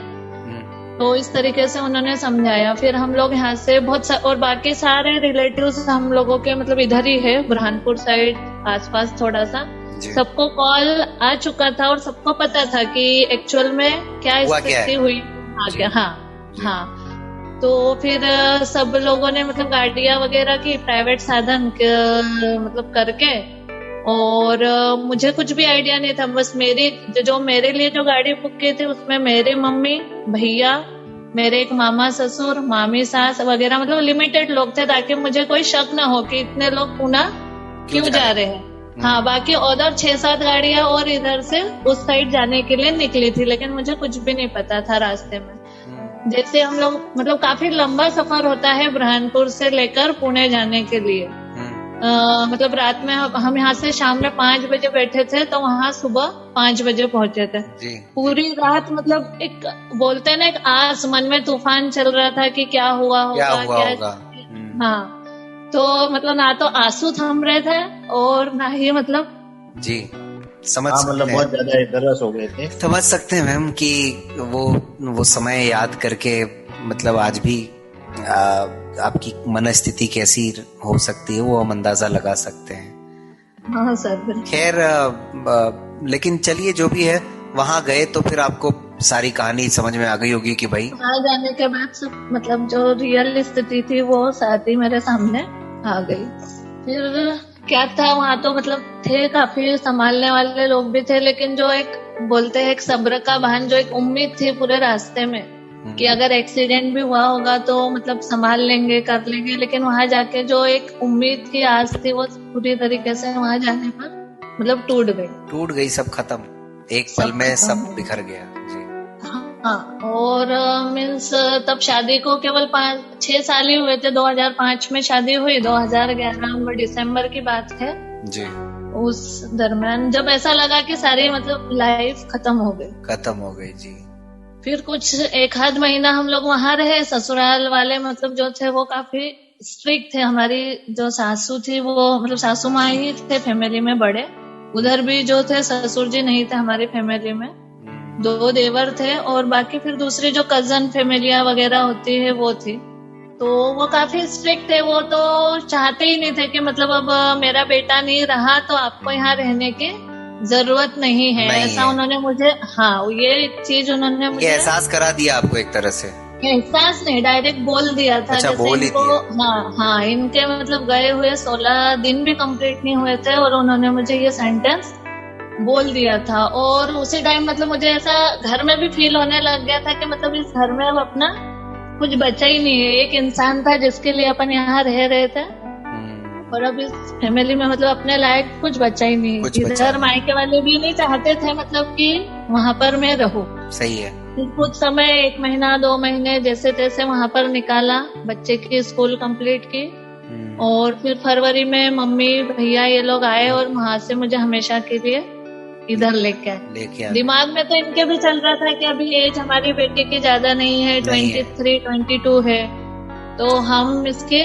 Speaker 4: तो इस तरीके से उन्होंने समझाया। फिर हम लोग यहाँ से और बाकी सारे रिलेटिव्स हम लोगों के मतलब इधर ही है, बुरहानपुर साइड आसपास थोड़ा सा, सबको कॉल आ चुका था और सबको पता था कि एक्चुअल में क्या स्थिति हुई आगे। हाँ, तो फिर सब लोगों ने मतलब गाड़ियां वगैरह की, प्राइवेट साधन मतलब करके, और मुझे कुछ भी आइडिया नहीं था। बस मेरे लिए जो गाड़ी बुक की थी उसमें मेरे मम्मी, भैया, मेरे एक मामा ससुर, मामी सास वगैरह, मतलब लिमिटेड लोग थे, ताकि मुझे कोई शक ना हो कि इतने लोग पुणे क्यों जा रहे हैं। हाँ, बाकी उधर 6-7 गाड़ियां और इधर से उस साइड जाने के लिए निकली थी, लेकिन मुझे कुछ भी नहीं पता था रास्ते में। जैसे हम लोग, मतलब काफी लंबा सफर होता है बुरहानपुर से लेकर पुणे जाने के लिए। मतलब रात में हम यहाँ से शाम में 5 बजे बैठे थे, तो वहाँ सुबह 5 बजे पहुंचे थे। पूरी रात मतलब एक बोलते हैं ना, एक आस मन में तूफान चल रहा था कि क्या हुआ होगा। हाँ, तो मतलब ना तो आंसू थम रहे थे और ना ही मतलब
Speaker 5: समझ
Speaker 6: मतलब बहुत ज्यादा दरस हो गए थे।
Speaker 5: समझ सकते हैं मैम कि वो समय याद करके मतलब आज भी आपकी मनस्थिति कैसी हो सकती है वो हम अंदाजा लगा सकते हैं।
Speaker 4: हाँ सर।
Speaker 5: खैर, लेकिन चलिए जो भी है, वहां गए तो फिर आपको सारी कहानी समझ में आ गई होगी कि भाई
Speaker 4: वहां जाने के बाद सब मतलब जो रियल स्थिति थी वो साथ ही मेरे सामने आ गई। फिर क्या था वहाँ, तो मतलब थे काफी संभालने वाले लोग भी थे, लेकिन जो एक बोलते हैं एक सब्र का भान, जो एक उम्मीद थी पूरे रास्ते में कि अगर एक्सीडेंट भी हुआ होगा तो मतलब संभाल लेंगे, कर लेंगे। लेकिन वहां जाके जो एक उम्मीद की आस थी वो पूरी तरीके से वहां जाने पर मतलब टूट गई। सब खत्म, एक पल में सब बिखर गया जी। हाँ, और मीन्स तब शादी को केवल 5-6 साल ही हुए थे। 2005 में शादी हुई, 2011 दिसंबर की बात है
Speaker 5: जी।
Speaker 4: उस दरम्यान जब ऐसा लगा कि सारी मतलब लाइफ खत्म हो गई जी। फिर कुछ 1-आध महीना हम लोग वहां रहे। ससुराल वाले मतलब जो थे वो काफी स्ट्रिक्ट थे। हमारी जो सासू थी वो मतलब सासू माँ ही थे फैमिली में बड़े, उधर भी जो थे ससुर जी नहीं थे हमारी फैमिली में, 2 देवर थे और बाकी फिर दूसरी जो कजन फैमिलियां वगैरह होती है वो थी। तो वो काफी स्ट्रिक्ट थे। वो तो चाहते ही नहीं थे कि मतलब अब मेरा बेटा नहीं रहा तो आपको यहाँ रहने की जरूरत नहीं है, ऐसा उन्होंने मुझे, हाँ ये एक चीज उन्होंने मुझे
Speaker 5: एहसास करा दिया आपको एक तरह से।
Speaker 4: एहसास नहीं, डायरेक्ट बोल दिया था।
Speaker 5: अच्छा,
Speaker 4: बोल ही दिया। हाँ, इनके मतलब गए हुए 16 दिन भी कंप्लीट नहीं हुए थे और उन्होंने मुझे ये सेंटेंस बोल दिया था। और उसी टाइम मतलब मुझे ऐसा घर में भी फील होने लग गया था कि मतलब इस घर में अब अपना कुछ बचा ही नहीं है। एक इंसान था जिसके लिए अपन यहाँ रह रहे थे और अब इस फैमिली में मतलब अपने लायक कुछ बचा ही नहीं। इधर मायके वाले भी नहीं चाहते थे मतलब कि वहाँ पर मैं रहूं।
Speaker 5: सही है।
Speaker 4: कुछ समय 1 महीना 2 महीने जैसे तैसे वहाँ पर निकाला, बच्चे की स्कूल कंप्लीट की। और फिर फरवरी में मम्मी भैया ये लोग आए और वहाँ से मुझे हमेशा के लिए इधर लेके आए। दिमाग में तो इनके भी चल रहा था कि अभी एज हमारी बेटी की ज्यादा नहीं है, 23-22 है, तो हम इसके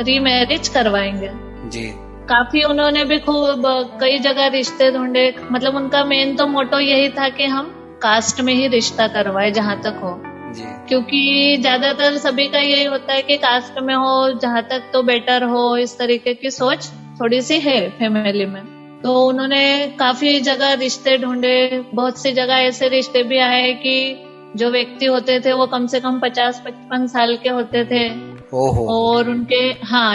Speaker 4: रीमैरिज करवाएंगे जी। काफी उन्होंने भी खूब कई जगह रिश्ते ढूंढे। मतलब उनका मेन तो मोटो यही था कि हम कास्ट में ही रिश्ता करवाए जहाँ तक हो जी। क्योंकि ज्यादातर सभी का यही होता है कि कास्ट में हो जहाँ तक तो बेटर हो, इस तरीके की सोच थोड़ी सी है फैमिली में। तो उन्होंने काफी जगह रिश्ते ढूंढे। बहुत सी जगह ऐसे रिश्ते भी आए कि जो व्यक्ति होते थे वो कम से कम 50-55 साल के होते थे। और उनके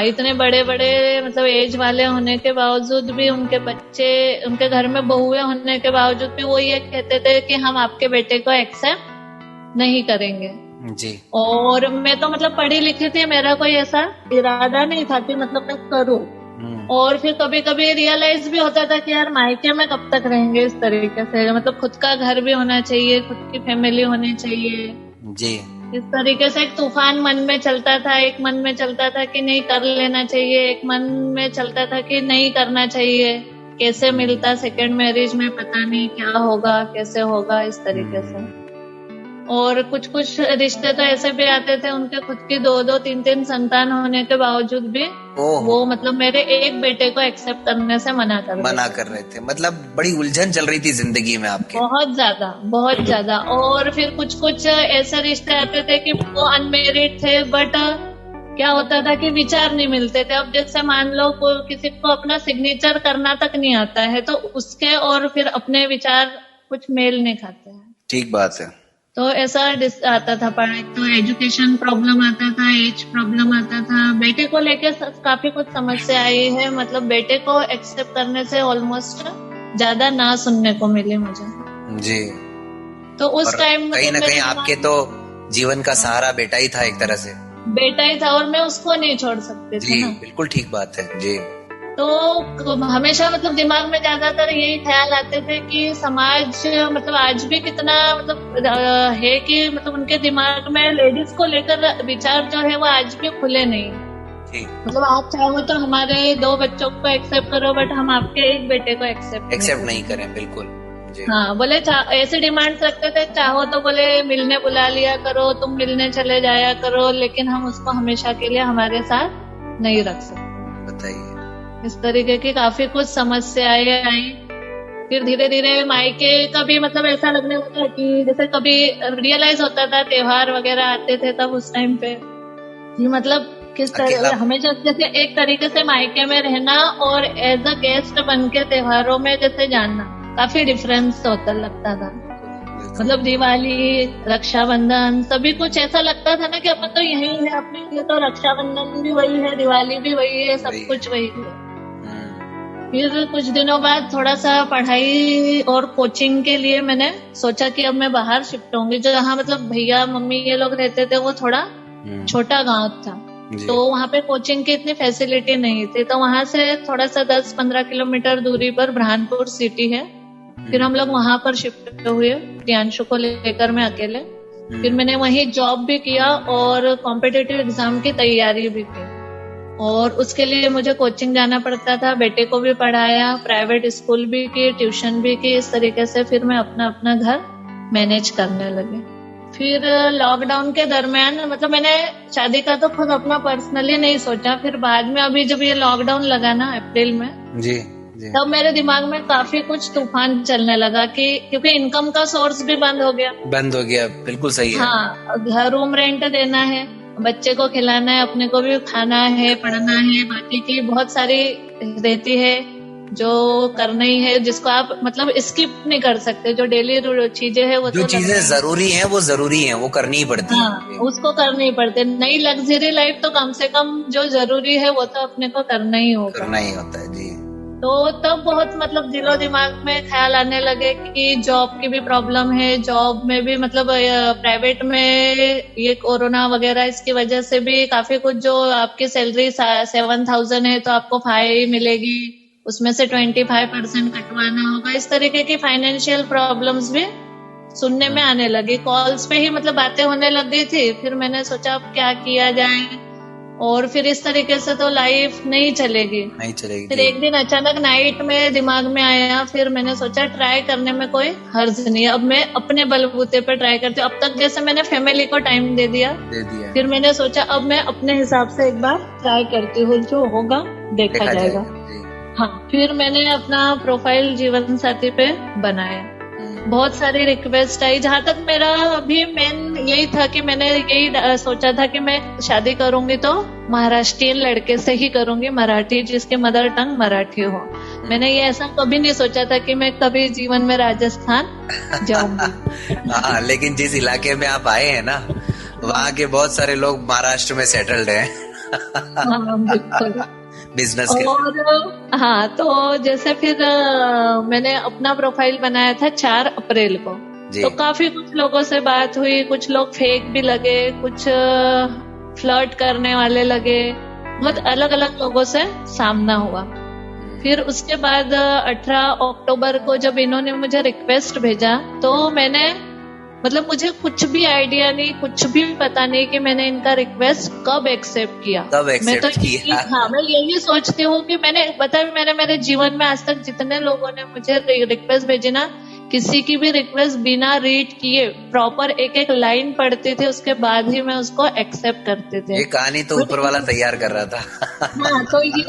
Speaker 4: इतने बड़े बड़े मतलब एज वाले होने के बावजूद भी उनके बच्चे, उनके घर में बहुएं होने के बावजूद भी वो ये कहते थे कि हम आपके बेटे को एक्सेप्ट नहीं करेंगे जी। और मैं तो मतलब पढ़ी लिखी थी, मेरा कोई ऐसा इरादा नहीं था कि मतलब मैं करूँ। और फिर कभी कभी रियलाइज भी होता था कि यार मायके में कब तक रहेंगे इस तरीके से, मतलब खुद का घर भी होना चाहिए, खुद की फैमिली होनी चाहिए जी। इस तरीके से एक तूफान मन में चलता था। एक मन में चलता था कि नहीं कर लेना चाहिए, एक मन में चलता था कि नहीं करना चाहिए, कैसे मिलता सेकंड मैरिज में, पता नहीं क्या होगा कैसे होगा, इस तरीके से। और कुछ कुछ रिश्ते तो ऐसे भी आते थे उनके खुद की 2-2, 3-3 संतान होने के बावजूद भी वो मतलब मेरे एक बेटे को एक्सेप्ट करने से मना कर रहे थे। मतलब बड़ी उलझन चल रही थी जिंदगी में आपके। बहुत ज्यादा। और फिर कुछ ऐसे रिश्ते आते थे कि वो अनमेरिड थे, बट क्या होता था कि विचार नहीं मिलते थे। अब जैसे मान लो किसी को अपना सिग्नेचर करना तक नहीं आता है तो उसके और फिर अपने विचार कुछ मेल नहीं खाते हैं। ठीक बात है। तो ऐसा आता था। पढ़ाई तो एजुकेशन प्रॉब्लम आता था, एज प्रॉब्लम आता था। बेटे को लेके काफी कुछ समस्या आई है। मतलब बेटे को एक्सेप्ट करने से ऑलमोस्ट ज्यादा ना सुनने को मिले मुझे जी। तो उस टाइम
Speaker 5: कहीं ना कहीं आपके तो जीवन का सहारा बेटा ही था एक तरह से।
Speaker 4: बेटा ही था और मैं उसको नहीं छोड़ सकती थी
Speaker 5: जी
Speaker 4: ना।
Speaker 5: बिल्कुल ठीक बात है जी।
Speaker 4: तो हमेशा मतलब दिमाग में ज्यादातर यही ख्याल आते थे कि समाज मतलब आज भी कितना मतलब है कि मतलब उनके दिमाग में लेडीज को लेकर विचार जो है वो आज भी खुले नहीं। मतलब आप चाहो तो हमारे 2 बच्चों को एक्सेप्ट करो बट हम आपके एक बेटे को एक्सेप्ट
Speaker 5: नहीं करें। बिल्कुल जी।
Speaker 4: हाँ, बोले ऐसे डिमांड रखते थे, चाहो तो बोले मिलने बुला लिया करो, तुम मिलने चले जाया करो, लेकिन हम उसको हमेशा के लिए हमारे साथ नहीं रख सकते।
Speaker 5: बताइए।
Speaker 4: इस तरीके की काफी कुछ समस्याएं आई। फिर धीरे धीरे मायके का भी मतलब ऐसा लगने लगा कि जैसे कभी रियलाइज होता था त्योहार वगैरह आते थे तब उस टाइम पे कि मतलब किस तरह हमेशा जैसे एक तरीके से मायके में रहना और एज अ गेस्ट बन के त्योहारों में जैसे जानना काफी डिफरेंस होता लगता था। मतलब दिवाली, रक्षाबंधन सभी कुछ ऐसा लगता था ना कि अपन तो यही है, अपने लिए तो रक्षाबंधन भी वही है, दिवाली भी वही है, सब कुछ वही है। फिर कुछ दिनों बाद थोड़ा सा पढ़ाई और कोचिंग के लिए मैंने सोचा कि अब मैं बाहर शिफ्ट होंगी। जहाँ मतलब भैया मम्मी ये लोग रहते थे वो थोड़ा छोटा गांव था, तो वहाँ पे कोचिंग की इतनी फैसिलिटी नहीं थी। तो वहाँ से थोड़ा सा 10-15 किलोमीटर दूरी पर बुरहानपुर सिटी है। फिर हम लोग वहाँ पर शिफ्ट हुए, प्रियांशु को लेकर मैं अकेले। फिर मैंने वहीं जॉब भी किया और कॉम्पिटिटिव एग्जाम की तैयारी भी की और उसके लिए मुझे कोचिंग जाना पड़ता था। बेटे को भी पढ़ाया, प्राइवेट स्कूल भी की, ट्यूशन भी की। इस तरीके से फिर मैं अपना घर मैनेज करने लगी। फिर लॉकडाउन के दरमियान मतलब मैंने शादी का तो खुद अपना पर्सनली नहीं सोचा। फिर बाद में अभी जब ये लॉकडाउन लगा ना अप्रैल में
Speaker 5: जी
Speaker 4: तब मेरे दिमाग में काफी कुछ तूफान चलने लगा कि क्योंकि इनकम का सोर्स भी बंद हो गया।
Speaker 5: बिल्कुल सही है।
Speaker 4: हाँ, घर रूम रेंट देना है, बच्चे को खिलाना है, अपने को भी खाना है, पढ़ना है, बाकी की बहुत सारी रहती है जो करना ही है, जिसको आप मतलब स्किप नहीं कर सकते। जो डेली चीजें है वो
Speaker 5: जो चीजें जरूरी हैं वो जरूरी हैं, वो करनी ही पड़ती
Speaker 4: है, उसको करनी ही पड़ती है। नई लग्जरी लाइफ तो कम से कम जो जरूरी है वो तो अपने को करना ही होगा,
Speaker 5: करना ही होता है जी।
Speaker 4: तो तब बहुत मतलब दिलो दिमाग में ख्याल आने लगे कि जॉब की भी प्रॉब्लम है। जॉब में भी मतलब प्राइवेट में ये कोरोना वगैरह इसकी वजह से भी काफी कुछ, जो आपकी सैलरी 7,000 है तो आपको 5 मिलेगी, उसमें से 25% कटवाना होगा। इस तरीके की फाइनेंशियल प्रॉब्लम्स भी सुनने में आने लगी। कॉल्स पे ही मतलब बातें होने लग गई थी। फिर मैंने सोचा अब क्या किया जाए, और फिर इस तरीके से तो लाइफ नहीं चलेगी। फिर एक दिन अचानक नाइट में दिमाग में आया, फिर मैंने सोचा ट्राई करने में कोई हर्ज नहीं है, अब मैं अपने बलबूते पे ट्राई करती हूँ। अब तक जैसे मैंने फैमिली को टाइम दे दिया। फिर मैंने सोचा अब मैं अपने हिसाब से एक बार ट्राई करती हूँ, जो होगा देखा जाएगा। हाँ, फिर मैंने अपना प्रोफाइल जीवन साथी पे बनाया। बहुत सारी रिक्वेस्ट आई। जहाँ तक मेरा अभी मेन यही था कि मैंने यही सोचा था कि मैं शादी करूंगी तो महाराष्ट्रियन लड़के से ही करूंगी, मराठी, जिसके मदर टंग मराठी हो। मैंने ये ऐसा कभी नहीं सोचा था कि मैं कभी जीवन में राजस्थान जाऊंगी।
Speaker 5: हाँ, लेकिन जिस इलाके में आप आए हैं ना, वहाँ के बहुत सारे लोग महाराष्ट्र में सेटल्ड हैं।
Speaker 4: हाँ, बिल्कुल
Speaker 5: बिजनेस के।
Speaker 4: और हाँ, तो जैसे फिर मैंने अपना प्रोफाइल बनाया था 4 अप्रैल को। तो काफी कुछ लोगों से बात हुई, कुछ लोग फेक भी लगे, कुछ फ्लर्ट करने वाले लगे, बहुत अलग अलग लोगों से सामना हुआ। फिर उसके बाद 18 अक्टूबर को जब इन्होंने मुझे रिक्वेस्ट भेजा तो मैंने मतलब मुझे कुछ भी आइडिया नहीं, कुछ भी पता नहीं कि मैंने इनका रिक्वेस्ट कब एक्सेप्ट किया। हाँ, मैं यही सोचती हूँ कि मैंने मेरे जीवन में आज तक जितने लोगों ने मुझे रिक्वेस्ट भेजी ना, किसी की भी रिक्वेस्ट बिना रीड किए प्रॉपर एक एक लाइन पढ़ते थे, उसके बाद ही मैं उसको एक्सेप्ट करते थे।
Speaker 5: ये कहानी तो ऊपर वाला तैयार कर रहा था।
Speaker 4: हाँ, तो ये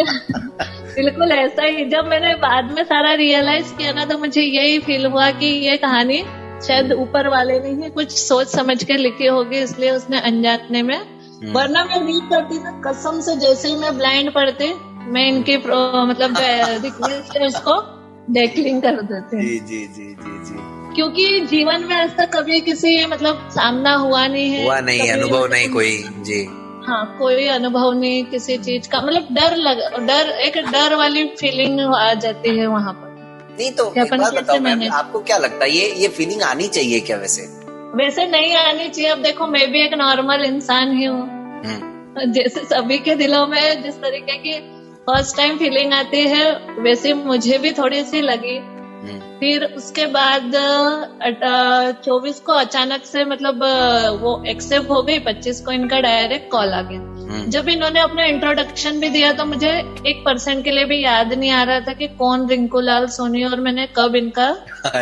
Speaker 4: बिल्कुल ऐसा ही। जब मैंने बाद में सारा रियलाइज किया ना, तो मुझे यही फील हुआ कि ये कहानी शायद ऊपर वाले ने ही कुछ सोच समझ के लिखी होगी, इसलिए उसने अनजाने में। वरना मैं रीड करती थी कसम से, जैसे ही मैं ब्लाइंड पढ़ती मैं इनकी मतलब रिक्वेस्ट है उसको डेक्लिंग कर देते।
Speaker 5: जी।
Speaker 4: क्योंकि जीवन में ऐसा कभी किसी मतलब सामना हुआ नहीं है,
Speaker 5: अनुभव नहीं कोई जी।
Speaker 4: हाँ, कोई अनुभव नहीं किसी चीज का। मतलब एक डर वाली फीलिंग आ जाती है वहाँ पर।
Speaker 5: नहीं तो एक बात बताओ मैम, आपको क्या लगता है ये फीलिंग आनी चाहिए क्या? वैसे
Speaker 4: वैसे नहीं आनी चाहिए। अब देखो मैं भी एक नॉर्मल इंसान ही हूँ, जैसे सभी के दिलों में जिस तरीके की फर्स्ट टाइम फीलिंग आती है वैसे मुझे भी थोड़ी सी लगी। फिर उसके बाद 24 को अचानक से मतलब वो एक्सेप्ट हो गई, 25 को इनका डायरेक्ट कॉल आ गया। जब इन्होंने अपना इंट्रोडक्शन भी दिया तो मुझे 1% के लिए भी याद नहीं आ रहा था कि कौन रिंकू लाल सोनी और मैंने कब इनका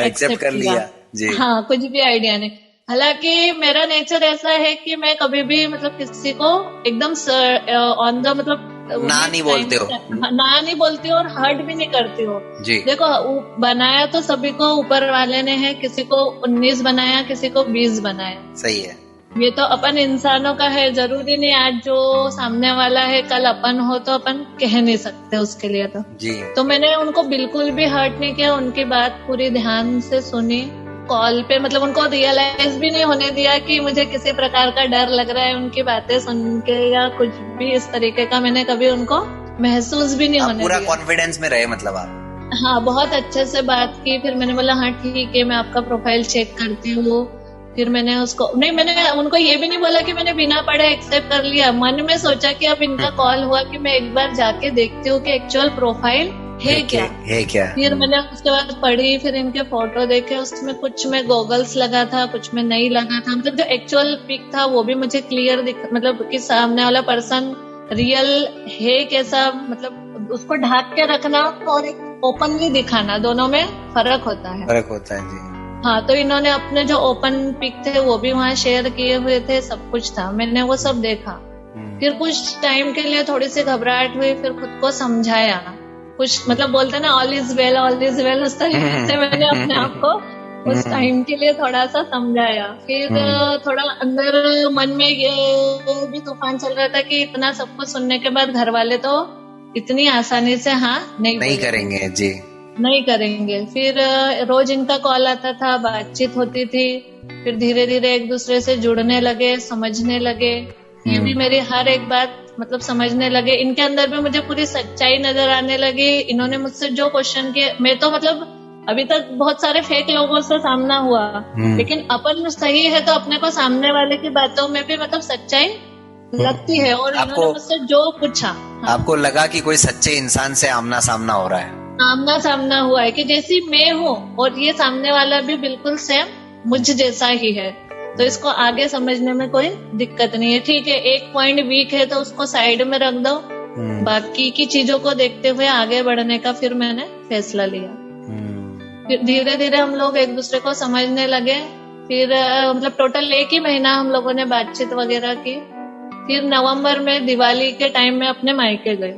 Speaker 4: एक्सेप्ट कर लिया जी। हाँ, कुछ भी आइडिया नहीं। हालांकि मेरा नेचर ऐसा है कि मैं कभी भी मतलब किसी को एकदम ऑन द मतलब
Speaker 5: ना नहीं बोलते हो,
Speaker 4: ना नहीं बोलती हूँ और हर्ट भी नहीं करती हूँ जी। देखो बनाया तो सभी को ऊपर वाले ने है, किसी को 19 बनाया, किसी को 20 बनाया,
Speaker 5: सही है।
Speaker 4: ये तो अपन इंसानों का है, जरूरी नहीं आज जो सामने वाला है कल अपन हो, तो अपन कह नहीं सकते उसके लिए तो जी। तो मैंने उनको बिल्कुल भी हर्ट नहीं किया, उनकी बात पूरी ध्यान से सुनी कॉल पे, मतलब उनको रियलाइज भी नहीं होने दिया कि मुझे किसी प्रकार का डर लग रहा है उनकी बातें सुन के या कुछ भी इस तरीके का मैंने कभी उनको महसूस भी नहीं होने दिया।
Speaker 5: पूरा कॉन्फिडेंस में रहे मतलब आप।
Speaker 4: हाँ, बहुत अच्छे से बात की। फिर मैंने बोला हाँ ठीक है, मैं आपका प्रोफाइल चेक करती हूँ। फिर मैंने उसको नहीं, मैंने उनको ये भी नहीं बोला कि मैंने बिना पढ़े एक्सेप्ट कर लिया। मन में सोचा कि अब इनका कॉल हुआ कि मैं एक बार जाके देखती हूँ कि एक्चुअल प्रोफाइल है क्या। फिर मैंने उसके बाद पढ़ी, फिर इनके फोटो देखे, उसमें कुछ में गॉगल्स लगा था, कुछ में नहीं लगा था। मतलब जो एक्चुअल पिक था वो भी मुझे क्लियर मतलब कि सामने वाला पर्सन रियल है कैसा, मतलब उसको ढाक के रखना और ओपनली दिखाना, दोनों में फर्क होता है
Speaker 5: जी।
Speaker 4: हाँ, तो इन्होंने अपने जो ओपन पिक थे वो भी वहाँ शेयर किए हुए थे, सब कुछ था, मैंने वो सब देखा। फिर कुछ टाइम के लिए थोड़ी सी घबराहट हुई, फिर खुद को समझाया कुछ, मतलब बोलते ना ऑल इज वेल, उस तरीके से मैंने अपने आप को उस टाइम के लिए थोड़ा सा समझाया। फिर थोड़ा अंदर मन में ये भी तूफान चल रहा था कि इतना सब कुछ सुनने के बाद घर वाले तो इतनी आसानी से हाँ नहीं
Speaker 5: करेंगे जी, नहीं
Speaker 4: करेंगे। फिर रोज इनका कॉल आता था, बातचीत होती थी, फिर धीरे धीरे एक दूसरे से जुड़ने लगे, समझने लगे। ये भी मेरी हर एक बात मतलब समझने लगे। इनके अंदर भी मुझे पूरी सच्चाई नजर आने लगी। इन्होंने मुझसे जो क्वेश्चन किए, मैं तो मतलब अभी तक बहुत सारे फेक लोगों से सामना हुआ, लेकिन अपन सही है तो अपने को सामने वाले की बातों में भी मतलब सच्चाई लगती है। और इन्होंने मुझसे जो पूछा,
Speaker 5: आपको लगा कि कोई सच्चे इंसान से आमना सामना हो रहा है,
Speaker 4: आमना सामना हुआ है कि जैसी मैं हूँ और ये सामने वाला भी बिल्कुल सेम मुझ जैसा ही है, तो इसको आगे समझने में कोई दिक्कत नहीं है। ठीक है, एक पॉइंट वीक है तो उसको साइड में रख दो, बाकी की चीजों को देखते हुए आगे बढ़ने का फिर मैंने फैसला लिया। फिर धीरे धीरे हम लोग एक दूसरे को समझने लगे। फिर मतलब टोटल 1 ही महीना हम लोगों ने बातचीत वगैरह की। फिर नवंबर में दिवाली के टाइम में अपने मायके गए।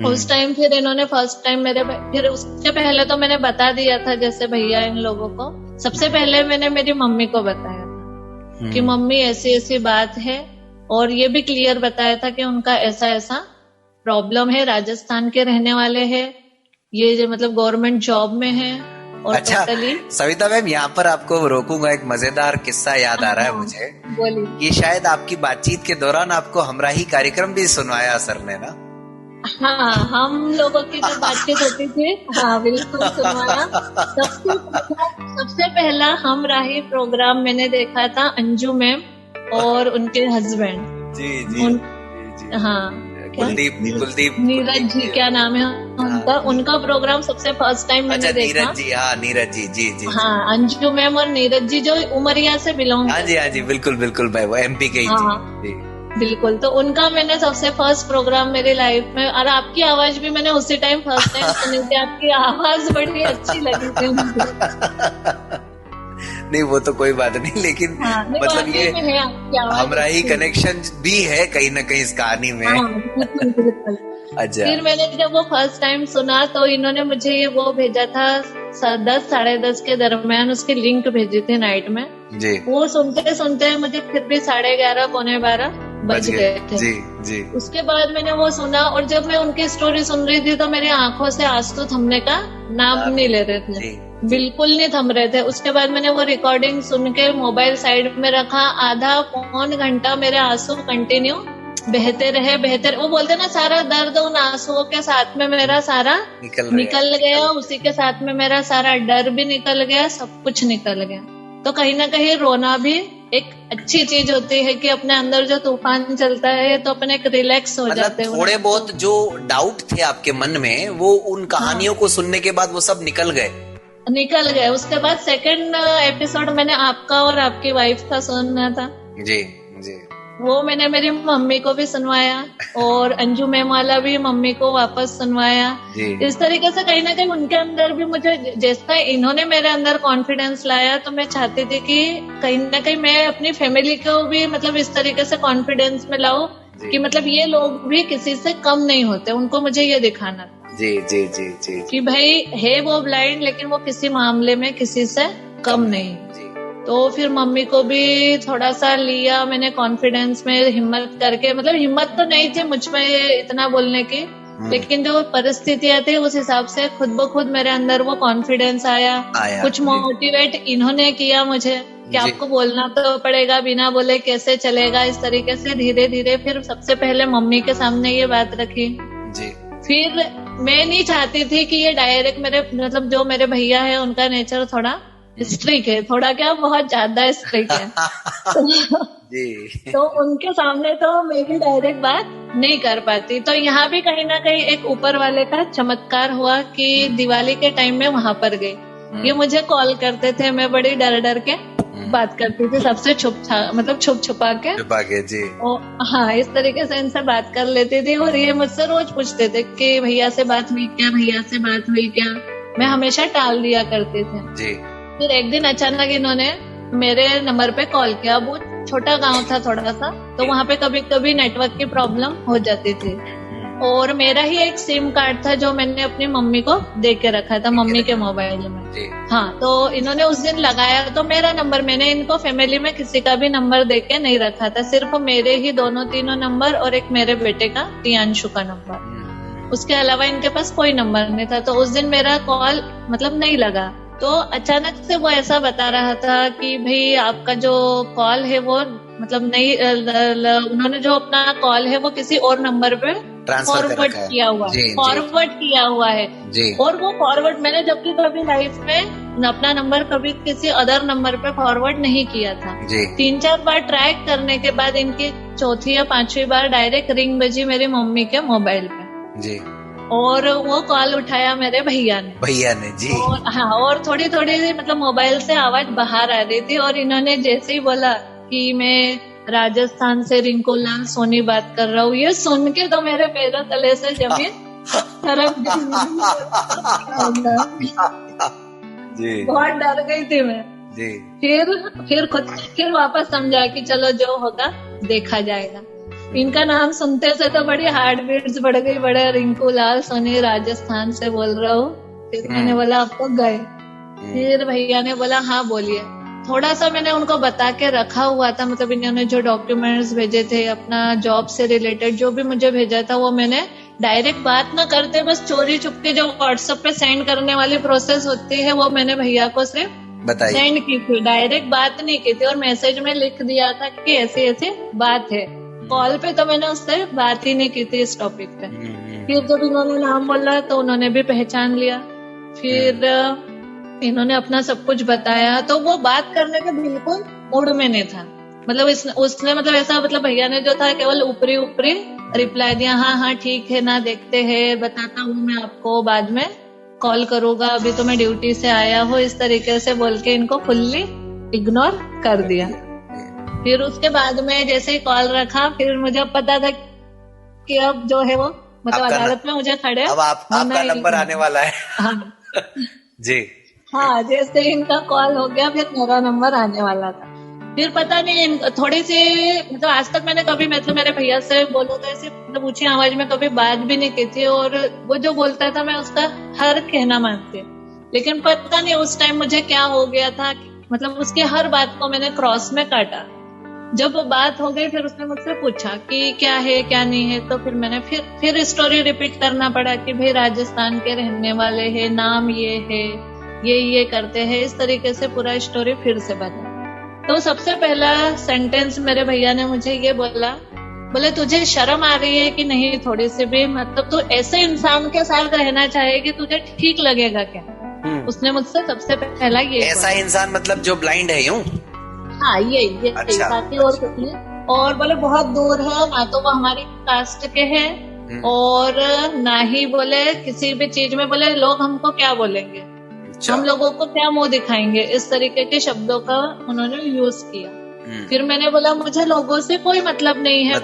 Speaker 4: उस टाइम फिर इन्होंने फर्स्ट टाइम फिर उसके पहले तो मैंने बता दिया था जैसे भैया इन लोगों को। सबसे पहले मैंने मेरी मम्मी को बताया कि मम्मी ऐसी ऐसी बात है, और ये भी क्लियर बताया था कि उनका ऐसा ऐसा प्रॉब्लम है, राजस्थान के रहने वाले हैं, ये जो मतलब गवर्नमेंट जॉब में है। और
Speaker 5: अच्छा सविता मैम, यहाँ पर आपको रोकूंगा, एक मजेदार किस्सा याद आ रहा है मुझे।
Speaker 4: बोलिए।
Speaker 5: ये शायद आपकी बातचीत के दौरान आपको हमराही कार्यक्रम भी सुनवाया सर ने ना?
Speaker 4: हाँ, हम लोगों की जो बातचीत होती थी, हाँ बिल्कुल सुनवाया। सबसे पहला हमराही प्रोग्राम मैंने देखा था अंजू मैम और उनके हस्बैंड जी। हाँ,
Speaker 5: कुलदीप
Speaker 4: नीरज जी, क्या नाम है उनका? उनका प्रोग्राम सबसे फर्स्ट टाइम मैंने देखा।
Speaker 5: नीरज जी, हाँ नीरज जी।
Speaker 4: हाँ, अंजू मैम और नीरज जी जो उमरिया से बिलोंग।
Speaker 5: हाँ जी बिल्कुल भाई, वो MP के ही।
Speaker 4: बिल्कुल, तो उनका मैंने सबसे फर्स्ट प्रोग्राम मेरी लाइफ में, और आपकी आवाज भी मैंने उसी टाइम फर्स्ट टाइम सुनी थी। आपकी आवाज बड़ी अच्छी लगी थी मुझे।
Speaker 5: नहीं वो तो कोई बात नहीं, लेकिन मतलब ये हमराही कनेक्शन भी है कहीं ना कहीं इस कहानी में। अच्छा।
Speaker 4: फिर मैंने जब वो फर्स्ट टाइम सुना तो इन्होंने मुझे ये वो भेजा था 10 साढ़े 10 के दरमियान, उसकी लिंक भेजी थी नाइट में
Speaker 5: जी।
Speaker 4: वो सुनते सुनते मुझे फिर भी 11:30 पौने 12 बज गए थे
Speaker 5: जी।
Speaker 4: उसके बाद मैंने वो सुना, और जब मैं उनकी स्टोरी सुन रही थी तो मेरी आंखों से आंसू थमने का नाम नहीं ले रहे थे, बिल्कुल नहीं थम रहे थे। उसके बाद मैंने वो रिकॉर्डिंग सुन के मोबाइल साइड में रखा, आधा पौन घंटा मेरे आंसू कंटिन्यू बहते रहे। वो बोलते ना, सारा दर्द उन आंसुओं के साथ में मेरा सारा निकल गया, उसी के साथ में मेरा सारा डर भी निकल गया, सब कुछ निकल गया। तो कहीं ना कहीं रोना भी एक अच्छी चीज होती है कि अपने अंदर जो तूफान चलता है तो अपने एक रिलैक्स हो जाते हैं।
Speaker 5: थोड़े बहुत जो डाउट थे आपके मन में वो उन कहानियों को सुनने के बाद वो सब निकल गए।
Speaker 4: उसके बाद सेकंड एपिसोड मैंने आपका और आपकी वाइफ का सुनना था।
Speaker 5: जी जी।
Speaker 4: वो मैंने मेरी मम्मी को भी सुनवाया और अंजू मैम वाला भी मम्मी को वापस सुनवाया। इस तरीके से कहीं ना कहीं उनके अंदर भी मुझे जैसा इन्होंने मेरे अंदर कॉन्फिडेंस लाया तो मैं चाहती थी कि कहीं ना कहीं मैं अपनी फैमिली को भी मतलब इस तरीके से कॉन्फिडेंस में लाऊं कि मतलब ये लोग भी किसी से कम नहीं होते, उनको मुझे ये दिखाना था।
Speaker 5: जी जी जी जी
Speaker 4: कि भाई है वो ब्लाइंड लेकिन वो किसी मामले में किसी से कम नहीं। तो फिर मम्मी को भी थोड़ा सा लिया मैंने कॉन्फिडेंस में, हिम्मत करके, मतलब हिम्मत तो नहीं थी मुझ में इतना बोलने की, लेकिन जो परिस्थितियां थी उस हिसाब से खुद ब खुद मेरे अंदर वो कॉन्फिडेंस आया। कुछ मोटिवेट इन्होंने किया मुझे कि आपको बोलना तो पड़ेगा, बिना बोले कैसे चलेगा। इस तरीके से धीरे धीरे फिर सबसे पहले मम्मी के सामने ये बात रखी जी। फिर मैं नहीं चाहती थी कि ये डायरेक्ट मेरे मतलब जो मेरे भैया है उनका नेचर थोड़ा स्ट्रिक है, थोड़ा क्या बहुत ज्यादा स्ट्रिक है तो उनके सामने तो मैं भी डायरेक्ट बात नहीं कर पाती। तो यहाँ भी कहीं ना कहीं एक ऊपर वाले का चमत्कार हुआ कि दिवाली के टाइम में वहां पर गई। ये मुझे कॉल करते थे, मैं बड़ी डर डर के बात करती थी सबसे छुप छुपा के जी। हाँ, इस तरीके से इनसे बात कर लेती थी और ये मुझसे रोज पूछते थे कि भैया से बात हुई क्या, भैया से बात हुई क्या। मैं हमेशा टाल दिया करती थी जी। फिर एक दिन अचानक इन्होंने मेरे नंबर पे कॉल किया। वो छोटा गांव था थोड़ा सा, तो वहाँ पे कभी कभी नेटवर्क की प्रॉब्लम हो जाती थी और मेरा ही एक सिम कार्ड था जो मैंने अपनी मम्मी को दे के रखा था, मम्मी के मोबाइल में। हाँ, तो इन्होंने उस दिन लगाया तो मेरा नंबर, मैंने इनको फैमिली में किसी का भी नंबर दे के नहीं रखा था, सिर्फ मेरे ही तीनों नंबर और एक मेरे बेटे का प्रियांशु का नंबर, उसके अलावा इनके पास कोई नंबर नहीं था। तो उस दिन मेरा कॉल मतलब नहीं लगा। तो अचानक से वो ऐसा बता रहा था कि भाई आपका जो कॉल है वो मतलब नहीं, उन्होंने जो अपना कॉल है वो किसी और नंबर पे फॉरवर्ड किया हुआ है जी। और वो फॉरवर्ड मैंने जबकि कभी लाइफ में अपना नंबर कभी किसी अदर नंबर पे फॉरवर्ड नहीं किया था जी। 3-4 बार ट्राई करने के बाद इनकी चौथी या 5वीं बार डायरेक्ट रिंग बजी मेरी मम्मी के मोबाइल पे जी। और वो कॉल उठाया मेरे भैया ने जी। और थोड़ी थोड़ी मतलब मोबाइल से आवाज बाहर आ रही थी और इन्होंने जैसे ही बोला कि मैं राजस्थान से रिंकू लाल सोनी बात कर रहा हूँ, ये सुन के तो मेरे पैरों तले से जमीन सरक गई। बहुत डर गई थी मैं जी। फिर वापस समझा कि चलो जो होगा देखा जाएगा। इनका नाम सुनते से तो बड़ी हार्ट बीट्स बढ़ गई, बड़े रिंकू लाल सोनी राजस्थान से बोल रहा हूँ। फिर मैंने बोला आप तो गए। फिर भैया ने बोला हाँ बोलिए। थोड़ा सा मैंने उनको बता के रखा हुआ था, मतलब इन्होंने जो डॉक्यूमेंट्स भेजे थे अपना जॉब से रिलेटेड जो भी मुझे भेजा था वो मैंने डायरेक्ट बात न करते बस चोरी छुपके जो व्हाट्सएप पे सेंड करने वाली प्रोसेस होती है वो मैंने भैया को सिर्फ सेंड की थी, डायरेक्ट बात नहीं की थी। और मैसेज में लिख दिया था कि ऐसी ऐसी बात है। कॉल पे तो मैंने उससे बात ही नहीं की थी इस टॉपिक पे। फिर जब इन्होंने नाम बोला तो उन्होंने भी पहचान लिया। फिर इन्होंने अपना सब कुछ बताया तो वो बात करने के बिल्कुल मूड में नहीं था। मतलब उसने मतलब ऐसा मतलब भैया ने जो था केवल ऊपरी रिप्लाई दिया, हाँ ठीक है ना, देखते हैं, बताता हूँ मैं आपको, बाद में कॉल करूंगा, अभी तो मैं ड्यूटी से आया हूँ, इस तरीके से बोल के इनको फुल्ली इग्नोर कर दिया। फिर उसके बाद में जैसे ही कॉल रखा फिर मुझे पता था कि अब जो है वो मतलब अदालत में मुझे खड़े
Speaker 5: अब आपका नंबर आने वाला है।
Speaker 4: हाँ
Speaker 5: जी
Speaker 4: हाँ, जैसे इनका कॉल हो गया फिर मेरा नंबर आने वाला था। फिर पता नहीं थोड़ी सी मतलब आज तक मैंने कभी मतलब मेरे भैया से बोलो तो ऐसे मतलब ऊंची आवाज में कभी बात भी नहीं की थी और वो जो बोलता था मैं उसका हर कहना मानती, लेकिन पता नहीं उस टाइम मुझे क्या हो गया था, मतलब उसकी हर बात को मैंने क्रॉस में काटा। जब वो बात हो गई फिर उसने मुझसे पूछा कि क्या है क्या नहीं है, तो फिर मैंने फिर स्टोरी रिपीट करना पड़ा कि भाई राजस्थान के रहने वाले हैं, नाम ये है, ये करते हैं, इस तरीके से पूरा स्टोरी फिर से बता। तो सबसे पहला सेंटेंस मेरे भैया ने मुझे ये बोले तुझे शर्म आ रही है कि नहीं थोड़ी सी भी, मतलब तू ऐसे इंसान के साथ रहना चाहेगी तुझे ठीक लगेगा क्या? उसने मुझसे सबसे पहला ये
Speaker 5: ऐसा इंसान मतलब जो ब्लाइंड है यूं?
Speaker 4: हाँ ये
Speaker 5: अच्छा,
Speaker 4: बाकी और कुछ नहीं। और बोले बहुत दूर है, ना तो वो हमारी कास्ट के हैं और ना ही बोले किसी भी चीज में बोले लोग हमको क्या बोलेंगे, हम लोगों को क्या मुंह दिखाएंगे, इस तरीके के शब्दों का उन्होंने यूज किया। फिर मैंने बोला मुझे लोगों से कोई मतलब नहीं है,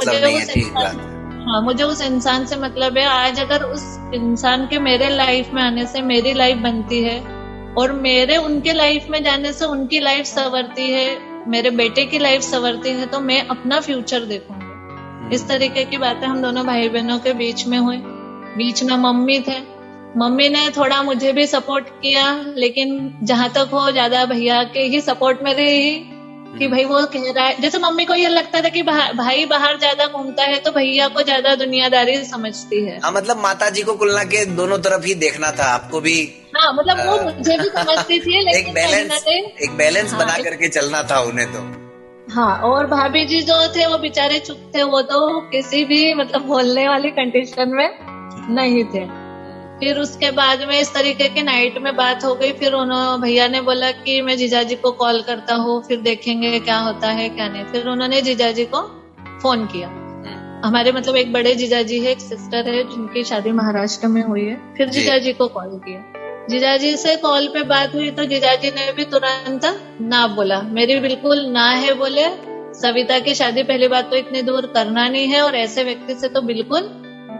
Speaker 4: मुझे उस इंसान से मतलब है। आज अगर उस इंसान के मेरे लाइफ में आने से मेरी लाइफ बनती है और मेरे उनके लाइफ में जाने से उनकी लाइफ संवरती है, मेरे बेटे की लाइफ संवरती है, तो मैं अपना फ्यूचर देखूंगी। इस तरीके की बातें हम दोनों भाई बहनों के बीच में हुई। बीच में मम्मी थे, मम्मी ने थोड़ा मुझे भी सपोर्ट किया, लेकिन जहां तक हो ज्यादा भैया के ही सपोर्ट में रही कि भाई वो कह रहा है। जैसे मम्मी को ये लगता था कि भाई बाहर ज्यादा घूमता है तो भैया को ज्यादा दुनियादारी समझती है।
Speaker 5: हाँ, मतलब माता जी को कुलना के दोनों तरफ ही देखना था आपको भी।
Speaker 4: हाँ, मतलब वो मुझे भी समझती थी, लेकिन
Speaker 5: एक बैलेंस बना करके चलना था उन्हें तो।
Speaker 4: हाँ, और भाभी जी जो थे वो बेचारे चुप थे, वो तो किसी भी मतलब बोलने वाली कंडीशन में नहीं थे। फिर उसके बाद में इस तरीके के नाइट में बात हो गई। फिर उन्होंने भैया ने बोला कि मैं जीजाजी को कॉल करता हूँ, फिर देखेंगे क्या होता है क्या नहीं। फिर उन्होंने जीजाजी को फोन किया। हमारे मतलब एक बड़े जीजाजी है, एक सिस्टर है जिनकी शादी महाराष्ट्र में हुई है। फिर जीजाजी को कॉल किया, जीजाजी से कॉल पे बात हुई तो जीजाजी ने भी तुरंत ना बोला, मेरी बिल्कुल ना है बोले। सविता की शादी पहली बात तो इतनी दूर करना नहीं है और ऐसे व्यक्ति से तो बिल्कुल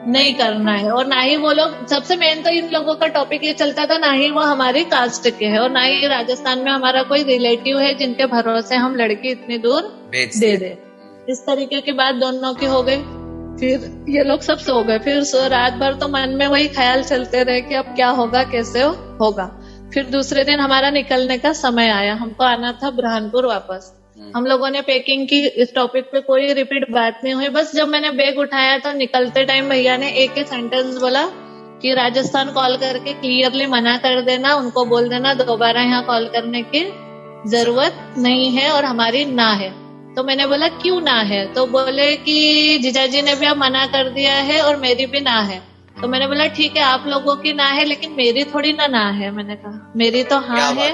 Speaker 4: नहीं करना है। और ना ही वो लोग, सबसे मेन तो इन लोगों का टॉपिक ये चलता था, ना ही वो हमारी कास्ट के है और ना ही राजस्थान में हमारा कोई रिलेटिव है जिनके भरोसे हम लड़की इतनी दूर दे दे। इस तरीके की बात दोनों की हो गई। फिर ये लोग सब सो गए। फिर रात भर तो मन में वही ख्याल चलते रहे कि अब क्या होगा, कैसे होगा। फिर दूसरे दिन हमारा निकलने का समय आया, हमको आना था बुरहानपुर वापस। हम लोगों ने पैकिंग की, इस टॉपिक पे कोई रिपीट बात नहीं हुई। बस जब मैंने बैग उठाया तो निकलते टाइम भैया ने एक ही सेंटेंस बोला कि राजस्थान कॉल करके क्लियरली मना कर देना, उनको बोल देना दोबारा यहाँ कॉल करने की जरूरत नहीं है और हमारी ना है। तो मैंने बोला क्यों ना है? तो बोले कि जीजाजी ने भी अब मना कर दिया है और मेरी भी ना है। तो मैंने बोला ठीक है, आप लोगों की ना है लेकिन मेरी थोड़ी ना है। मैंने कहा मेरी तो हाँ है।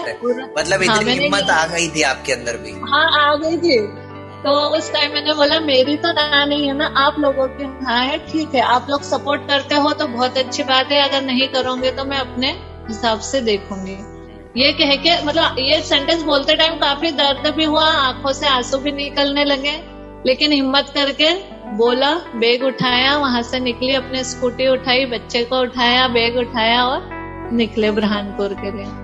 Speaker 5: मतलब इतनी हिम्मत आ गई थी आपके अंदर भी?
Speaker 4: हाँ, आ गई थी। तो उस टाइम मैंने बोला मेरी तो ना नहीं है ना, आप लोगों की हाँ है। ठीक है, आप लोग सपोर्ट करते हो तो बहुत अच्छी बात है, अगर नहीं करोगे तो मैं अपने हिसाब से देखूंगी। ये कह के मतलब ये सेंटेंस बोलते टाइम काफी दर्द भी हुआ, आंखों से आंसू भी निकलने लगे, लेकिन हिम्मत करके बोला, बैग उठाया, वहां से निकली, अपने स्कूटी उठाई, बच्चे को उठाया, बैग उठाया और निकले बुरहानपुर के लिए।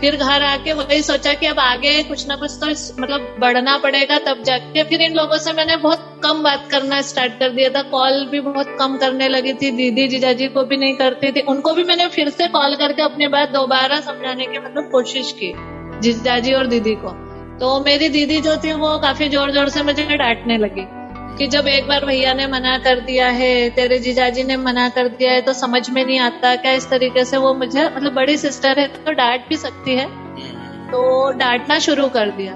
Speaker 4: फिर घर आके वही सोचा कि अब आगे कुछ ना कुछ तो मतलब बढ़ना पड़ेगा, तब जाके फिर इन लोगों से मैंने बहुत कम बात करना स्टार्ट कर दिया था। कॉल भी बहुत कम करने लगी थी, दीदी जीजाजी को भी नहीं करती थी, उनको भी मैंने फिर से कॉल करके अपनी बात दोबारा समझाने की मतलब कोशिश की, जीजाजी और दीदी को। तो मेरी दीदी जो थी वो काफी जोर जोर से मुझे डांटने लगी कि जब एक बार भैया ने मना कर दिया है, तेरे जीजाजी ने मना कर दिया है, तो समझ में नहीं आता क्या? इस तरीके से वो मुझे, मतलब बड़ी सिस्टर है तो डांट भी सकती है, तो डांटना शुरू कर दिया।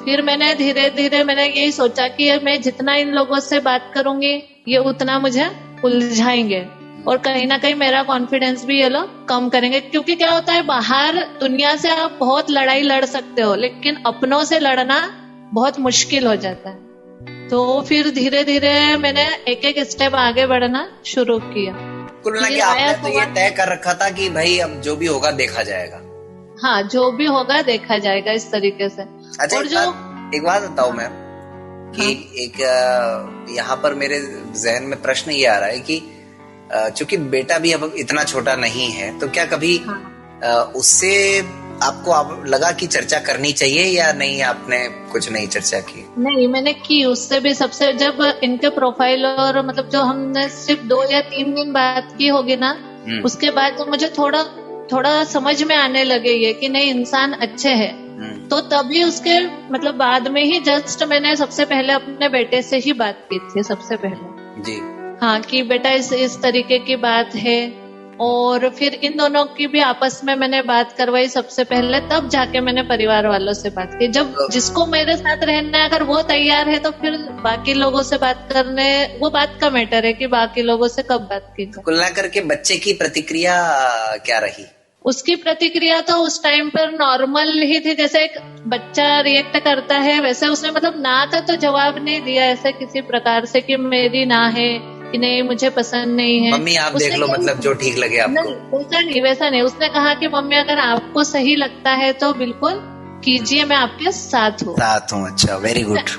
Speaker 4: फिर मैंने धीरे धीरे मैंने यही सोचा कि मैं जितना इन लोगों से बात करूंगी ये उतना मुझे उलझाएंगे और कहीं ना कहीं मेरा कॉन्फिडेंस भी ये लोग कम करेंगे। क्योंकि क्या होता है, बाहर दुनिया से आप बहुत लड़ाई लड़ सकते हो लेकिन अपनों से लड़ना बहुत मुश्किल हो जाता है। तो फिर धीरे धीरे मैंने एक एक स्टेप आगे बढ़ना शुरू किया।
Speaker 5: कुल मिला के आपने तो ये तय कर रखा था कि भाई अब जो भी होगा देखा जाएगा।
Speaker 4: हाँ, जो भी होगा देखा जाएगा, इस तरीके से।
Speaker 5: अच्छा,
Speaker 4: और
Speaker 5: एक बात बताऊं मैं कि हाँ? एक यहाँ पर मेरे जहन में प्रश्न ये आ रहा है कि चूंकि बेटा भी अब इतना छोटा नहीं है, तो क्या कभी उससे आपको लगा कि चर्चा करनी चाहिए या नहीं? आपने कुछ नहीं चर्चा की? नहीं,
Speaker 4: मैंने की उससे भी। सबसे जब इनके प्रोफाइल और मतलब जो हमने सिर्फ 2 या 3 दिन बात की होगी ना, उसके बाद तो मुझे थोड़ा समझ में आने लगे ये कि नहीं, इंसान अच्छे है। तो तभी उसके मतलब बाद में ही जस्ट मैंने सबसे पहले अपने बेटे से ही बात की थी सबसे पहले जी। हाँ, कि बेटा इस तरीके की बात है, और फिर इन दोनों की भी आपस में मैंने बात करवाई सबसे पहले, तब जाके मैंने परिवार वालों से बात की। जब जिसको मेरे साथ रहना है अगर वो तैयार है तो फिर बाकी लोगों से बात करने, वो बात का मैटर है कि बाकी लोगों से कब बात की।
Speaker 5: कुल ना करके बच्चे की प्रतिक्रिया क्या रही?
Speaker 4: उसकी प्रतिक्रिया तो उस टाइम पर नॉर्मल ही थी, जैसे एक बच्चा रिएक्ट करता है वैसे उसने मतलब ना था तो जवाब नहीं दिया ऐसे किसी प्रकार से कि मेरी ना है कि नहीं मुझे पसंद नहीं है,
Speaker 5: मम्मी आप देख लो, मतलब जो ठीक लगे आपको।
Speaker 4: वैसा नहीं, उसने कहा कि मम्मी अगर आपको सही लगता है तो बिल्कुल कीजिए, मैं आपके साथ हूँ।
Speaker 5: अच्छा, वेरी गुड।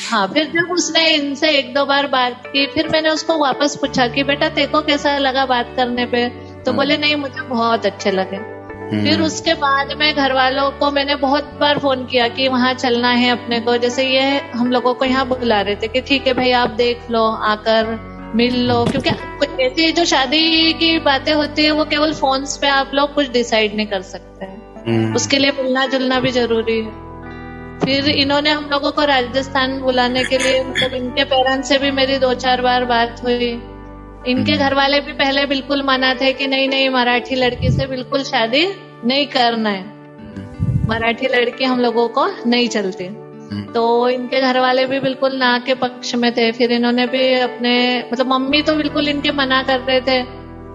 Speaker 4: हाँ, फिर जब उसने इनसे 1-2 बार बात की, फिर मैंने उसको वापस पूछा कि बेटा तेको कैसा लगा बात करने पे, तो बोले नहीं मुझे बहुत अच्छे लगे। फिर उसके बाद में घर वालों को मैंने बहुत बार फोन किया कि वहाँ चलना है अपने को, जैसे ये हम लोगों को यहाँ बुला रहे थे कि ठीक है भाई आप देख लो, आकर मिल लो, क्योंकि ऐसी जो शादी की बातें होती है वो केवल फोन्स पे आप लोग कुछ डिसाइड नहीं कर सकते हैं, उसके लिए मिलना जुलना भी जरूरी है। फिर इन्होंने हम लोगों को राजस्थान बुलाने के लिए, मतलब इनके पेरेंट्स से भी मेरी 2-4 बार बात हुई। इनके घर वाले भी पहले बिल्कुल मना थे कि नहीं नहीं मराठी लड़की से बिल्कुल शादी नहीं करना है, मराठी लड़की हम लोगों को नहीं चलती। तो इनके घर वाले भी बिल्कुल ना के पक्ष में थे। फिर इन्होंने भी अपने मतलब मम्मी तो बिल्कुल इनके मना कर रहे थे।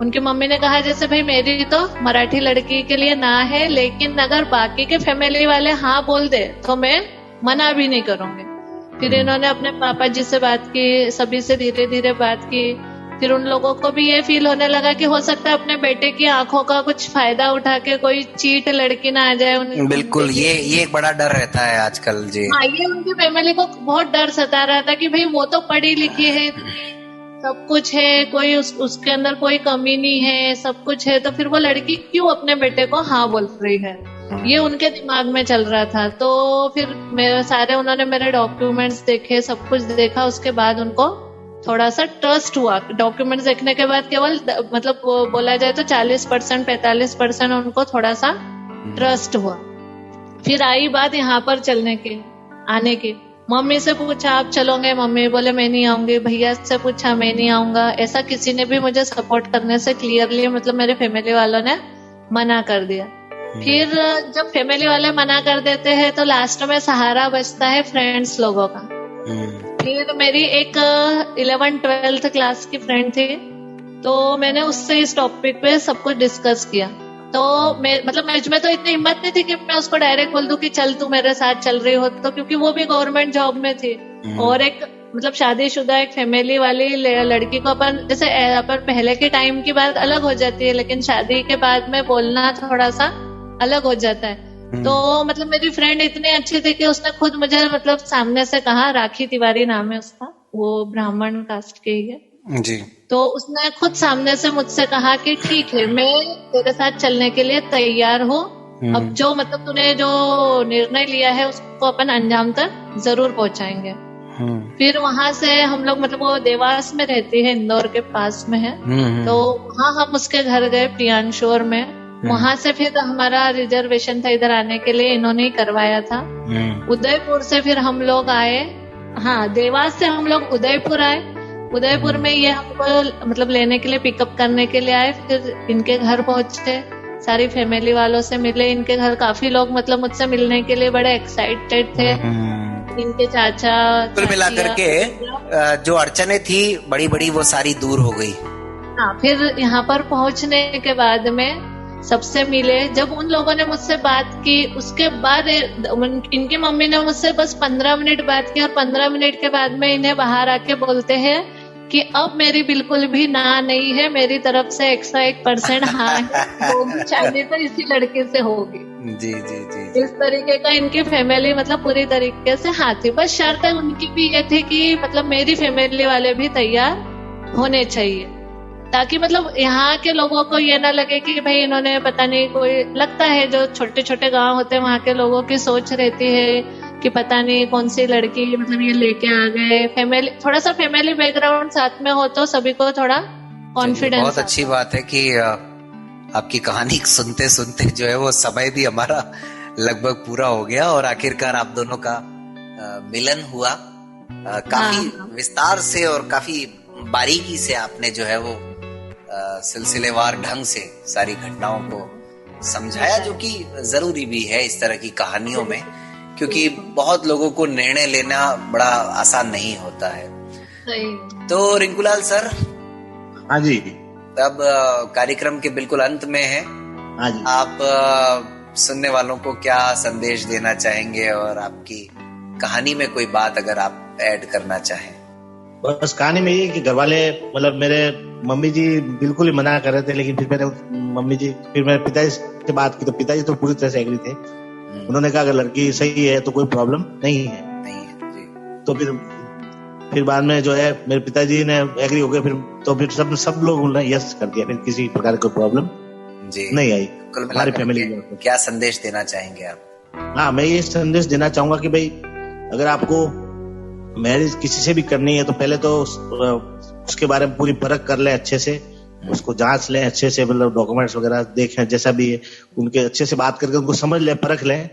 Speaker 4: उनकी मम्मी ने कहा जैसे भाई मेरी तो मराठी लड़की के लिए ना है, लेकिन अगर बाकी के फैमिली वाले हाँ बोल दे तो मैं मना भी नहीं करूंगी। फिर इन्होंने अपने पापा जी से बात की, सभी से धीरे धीरे बात की। फिर उन लोगों को भी ये फील होने लगा कि हो सकता है अपने बेटे की आंखों का कुछ फायदा उठा के कोई चीट लड़की ना आ जाए।
Speaker 5: बिल्कुल, ये एक बड़ा डर रहता है आजकल जी।
Speaker 4: हाँ, ये उनकी फैमिली को बहुत डर सता रहा था कि भाई वो तो पढ़ी लिखी है, सब कुछ है, कोई उसके अंदर कोई कमी नहीं है, सब कुछ है, तो फिर वो लड़की क्यों अपने बेटे को हाँ बोल रही है, ये उनके दिमाग में चल रहा था। तो फिर उन्होंने मेरे डॉक्यूमेंट्स देखे, सब कुछ देखा, उसके बाद उनको थोड़ा सा ट्रस्ट हुआ। डॉक्यूमेंट्स देखने के बाद केवल मतलब बोला जाए तो 40% 45% उनको थोड़ा सा ट्रस्ट हुआ। फिर आई बात यहाँ पर आने की। मम्मी से पूछा आप चलोगे, मम्मी बोले मैं नहीं आऊंगी। भैया से पूछा मैं नहीं आऊंगा। ऐसा किसी ने भी मुझे सपोर्ट करने से क्लियरली मतलब मेरे फैमिली वालों ने मना कर दिया। फिर जब फैमिली वाले मना कर देते हैं तो लास्ट में सहारा बचता है फ्रेंड्स लोगों का। फिर मेरी एक 11th-12th क्लास की फ्रेंड थी, तो मैंने उससे इस टॉपिक पे सब कुछ डिस्कस किया। तो मुझ में तो इतनी हिम्मत नहीं थी कि मैं उसको डायरेक्ट बोल दूं कि चल तू मेरे साथ चल रही हो, तो क्योंकि वो भी गवर्नमेंट जॉब में थी और एक मतलब शादीशुदा एक फैमिली वाली लड़की को अपन पहले के टाइम की बात अलग हो जाती है, लेकिन शादी के बाद में बोलना थोड़ा सा अलग हो जाता है। तो मतलब मेरी फ्रेंड इतनी अच्छी थी कि उसने खुद मुझे मतलब सामने से कहा, राखी तिवारी नाम है उसका, वो ब्राह्मण कास्ट के ही है
Speaker 5: जी।
Speaker 4: तो उसने खुद सामने से मुझसे कहा कि ठीक है मैं तेरे साथ चलने के लिए तैयार हूँ, अब जो मतलब तूने जो निर्णय लिया है उसको अपन अंजाम तक जरूर पहुंचाएंगे। फिर वहां से हम लोग मतलब वो देवास में रहती है, इंदौर के पास में है, तो वहाँ हम उसके घर गए प्रियांशोर में। वहां से फिर हमारा रिजर्वेशन था इधर आने के लिए, इन्होंने ही करवाया था। उदयपुर से फिर हम लोग आए, हाँ देवास से हम लोग उदयपुर आए। उदयपुर में ये हमको मतलब लेने के लिए पिकअप करने के लिए आए। फिर इनके घर पहुंचे, सारी फैमिली वालों से मिले। इनके घर काफी लोग मतलब मुझसे मिलने के लिए बड़े एक्साइटेड थे। इनके चाचा
Speaker 5: कुल मिलाकर के जो अड़चने थी बड़ी बड़ी वो सारी दूर हो गई।
Speaker 4: हाँ, फिर यहाँ पर पहुंचने के बाद में सबसे मिले। जब उन लोगों ने मुझसे बात की उसके बाद इनकी मम्मी ने मुझसे बस 15 मिनट बात की, और 15 मिनट के बाद में इन्हें बाहर आके बोलते हैं कि अब मेरी बिल्कुल भी ना नहीं है, मेरी तरफ से 101% हाँ है, होगी शादी तो इसी लड़के से होगी।
Speaker 5: जी जी जी।
Speaker 4: इस तरीके का इनकी फैमिली मतलब पूरी तरीके से हाँ थी। बस शर्त उनकी भी ये थी कि मतलब मेरी फैमिली वाले भी तैयार होने चाहिए, ताकि मतलब यहाँ के लोगों को ये ना लगे कि भाई इन्होंने पता नहीं कोई, लगता है जो छोटे छोटे गांव होते हैं वहाँ के लोगों की सोच रहती है कि पता नहीं कौन सी लड़की मतलब ये लेके आ गए। फैमिली थोड़ा सा फैमिली बैकग्राउंड साथ में हो तो सभी को थोड़ा कॉन्फिडेंस।
Speaker 5: बहुत अच्छी बात है कि आपकी कहानी सुनते सुनते जो है वो समय भी हमारा लगभग पूरा हो गया और आखिरकार आप दोनों का मिलन हुआ। काफी विस्तार से और काफी बारीकी से आपने जो है वो सिलसिलेवार ढंग से सारी घटनाओं को समझाया, जो कि जरूरी भी है इस तरह की कहानियों में, क्योंकि बहुत लोगों को निर्णय लेना बड़ा आसान नहीं होता है। तो रिंकूलाल सर,
Speaker 6: हाँ जी,
Speaker 5: अब कार्यक्रम के बिल्कुल अंत में है।
Speaker 6: हाँ जी।
Speaker 5: आप सुनने वालों को क्या संदेश देना चाहेंगे और आपकी कहानी में कोई बात अगर आप ऐड करना चाहें?
Speaker 6: बस कहानी में ये कि घर वाले मतलब मेरे मम्मी जी बिल्कुल ही मना कर रहे थे, लेकिन फिर मेरे पिताजी से बात की तो पिताजी तो पूरी तरह से एग्री थे। उन्होंने कहा अगर लड़की सही है तो कोई प्रॉब्लम नहीं है जी। तो फिर बाद में जो है मेरे पिताजी ने एग्री हो गए, फिर सब लोगों ने यस कर दिया, फिर किसी प्रकार की कोई प्रॉब्लम नहीं आई हमारी फैमिली में।
Speaker 5: क्या संदेश देना चाहेंगे आप?
Speaker 6: हाँ, मैं ये संदेश देना चाहूंगा कि भाई अगर आपको मैरिज किसी से भी करनी है तो पहले तो उसके बारे में पूरी परख कर ले, अच्छे से उसको जांच लें, अच्छे से मतलब डॉक्यूमेंट्स वगैरह देखें, जैसा भी है उनके अच्छे से बात करके उनको समझ लें, परख लें।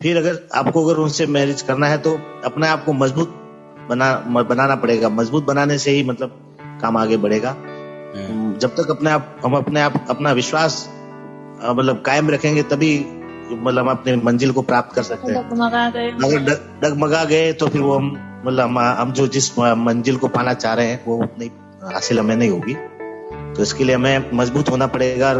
Speaker 6: फिर अगर उनसे मैरिज करना है तो अपने आप को मजबूत बनाना पड़ेगा। मजबूत बनाने से ही मतलब काम आगे बढ़ेगा। जब तक हम अपना विश्वास मतलब कायम रखेंगे तभी मतलब हम अपने मंजिल को प्राप्त कर सकते हैं। अगर डगमगा गए तो फिर वो हम जो जिस मंजिल को पाना चाह रहे हैं वो नहीं हासिल हमें नहीं होगी। तो इसके लिए हमें मजबूत होना पड़ेगा।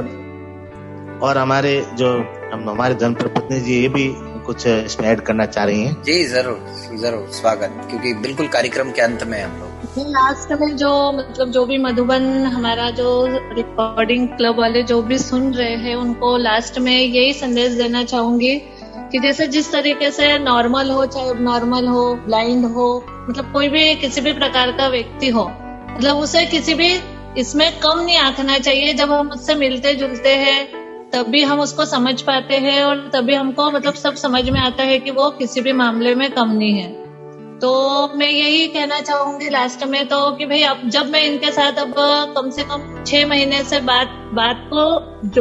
Speaker 6: और हमारे धर्मपत्नी जी ये भी कुछ इसमें ऐड करना चाह रही हैं।
Speaker 5: जी जरूर स्वागत, क्योंकि बिल्कुल कार्यक्रम के अंत में हम लोग
Speaker 4: लास्ट में जो भी मधुबन हमारा जो रिकॉर्डिंग क्लब वाले जो भी सुन रहे हैं उनको लास्ट में यही संदेश देना चाहूंगी कि जैसे जिस तरीके से नॉर्मल हो चाहे नॉर्मल हो, ब्लाइंड हो, मतलब कोई भी किसी भी प्रकार का व्यक्ति हो, मतलब उसे किसी भी इसमें कम नहीं आंकना चाहिए। जब हम उससे मिलते जुलते हैं तभी हम उसको समझ पाते हैं और तभी हमको मतलब सब समझ में आता है कि वो किसी भी मामले में कम नहीं है। तो मैं यही कहना चाहूंगी लास्ट में तो कि भाई अब जब मैं इनके साथ अब कम से कम 6 महीने से बात को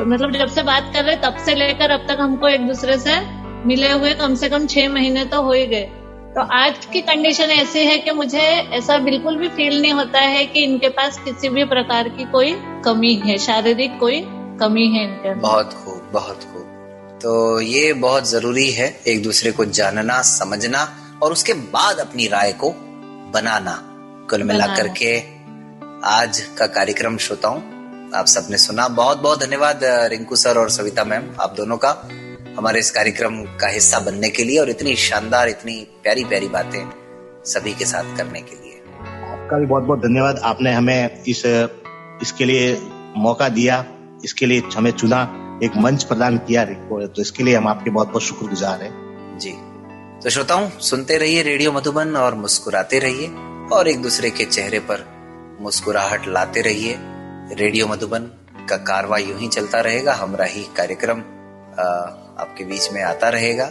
Speaker 4: मतलब जब से बात कर रहे तब से लेकर अब तक हमको एक दूसरे से मिले हुए कम से कम 6 महीने तो हो ही गए। तो आज की कंडीशन ऐसी है कि मुझे ऐसा बिल्कुल भी फील नहीं होता है कि इनके पास किसी भी प्रकार की कोई कमी है, शारीरिक कोई कमी है इनके।
Speaker 5: बहुत खूब। तो ये बहुत जरूरी है एक दूसरे को जानना, समझना और उसके बाद अपनी राय को बनाना। कुल मिलाकर के आज का कार्यक्रम श्रोताओं आप सबने सुना। बहुत बहुत धन्यवाद रिंकू सर और सविता मैम, आप दोनों का हमारे इस कार्यक्रम का हिस्सा बनने के लिए और इतनी शानदार, इतनी प्यारी प्यारी बातें सभी के साथ करने के लिए।
Speaker 6: आपका भी बहुत बहुत धन्यवाद। आपने हमें इसके लिए मौका दिया, इसके लिए हमें चुना, एक मंच प्रदान किया, तो इसके लिए हम आपके बहुत बहुत शुक्रगुजार हैं
Speaker 5: जी। तो श्रोताओं सुनते रहिए रेडियो मधुबन और मुस्कुराते रहिए और एक दूसरे के चेहरे पर मुस्कुराहट लाते रहिए। रेडियो मधुबन का कारवां यूं ही चलता रहेगा, हमराही कार्यक्रम आपके बीच में आता रहेगा।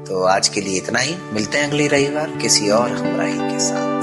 Speaker 5: तो आज के लिए इतना ही, मिलते हैं अगले रविवार किसी और हमराही के साथ।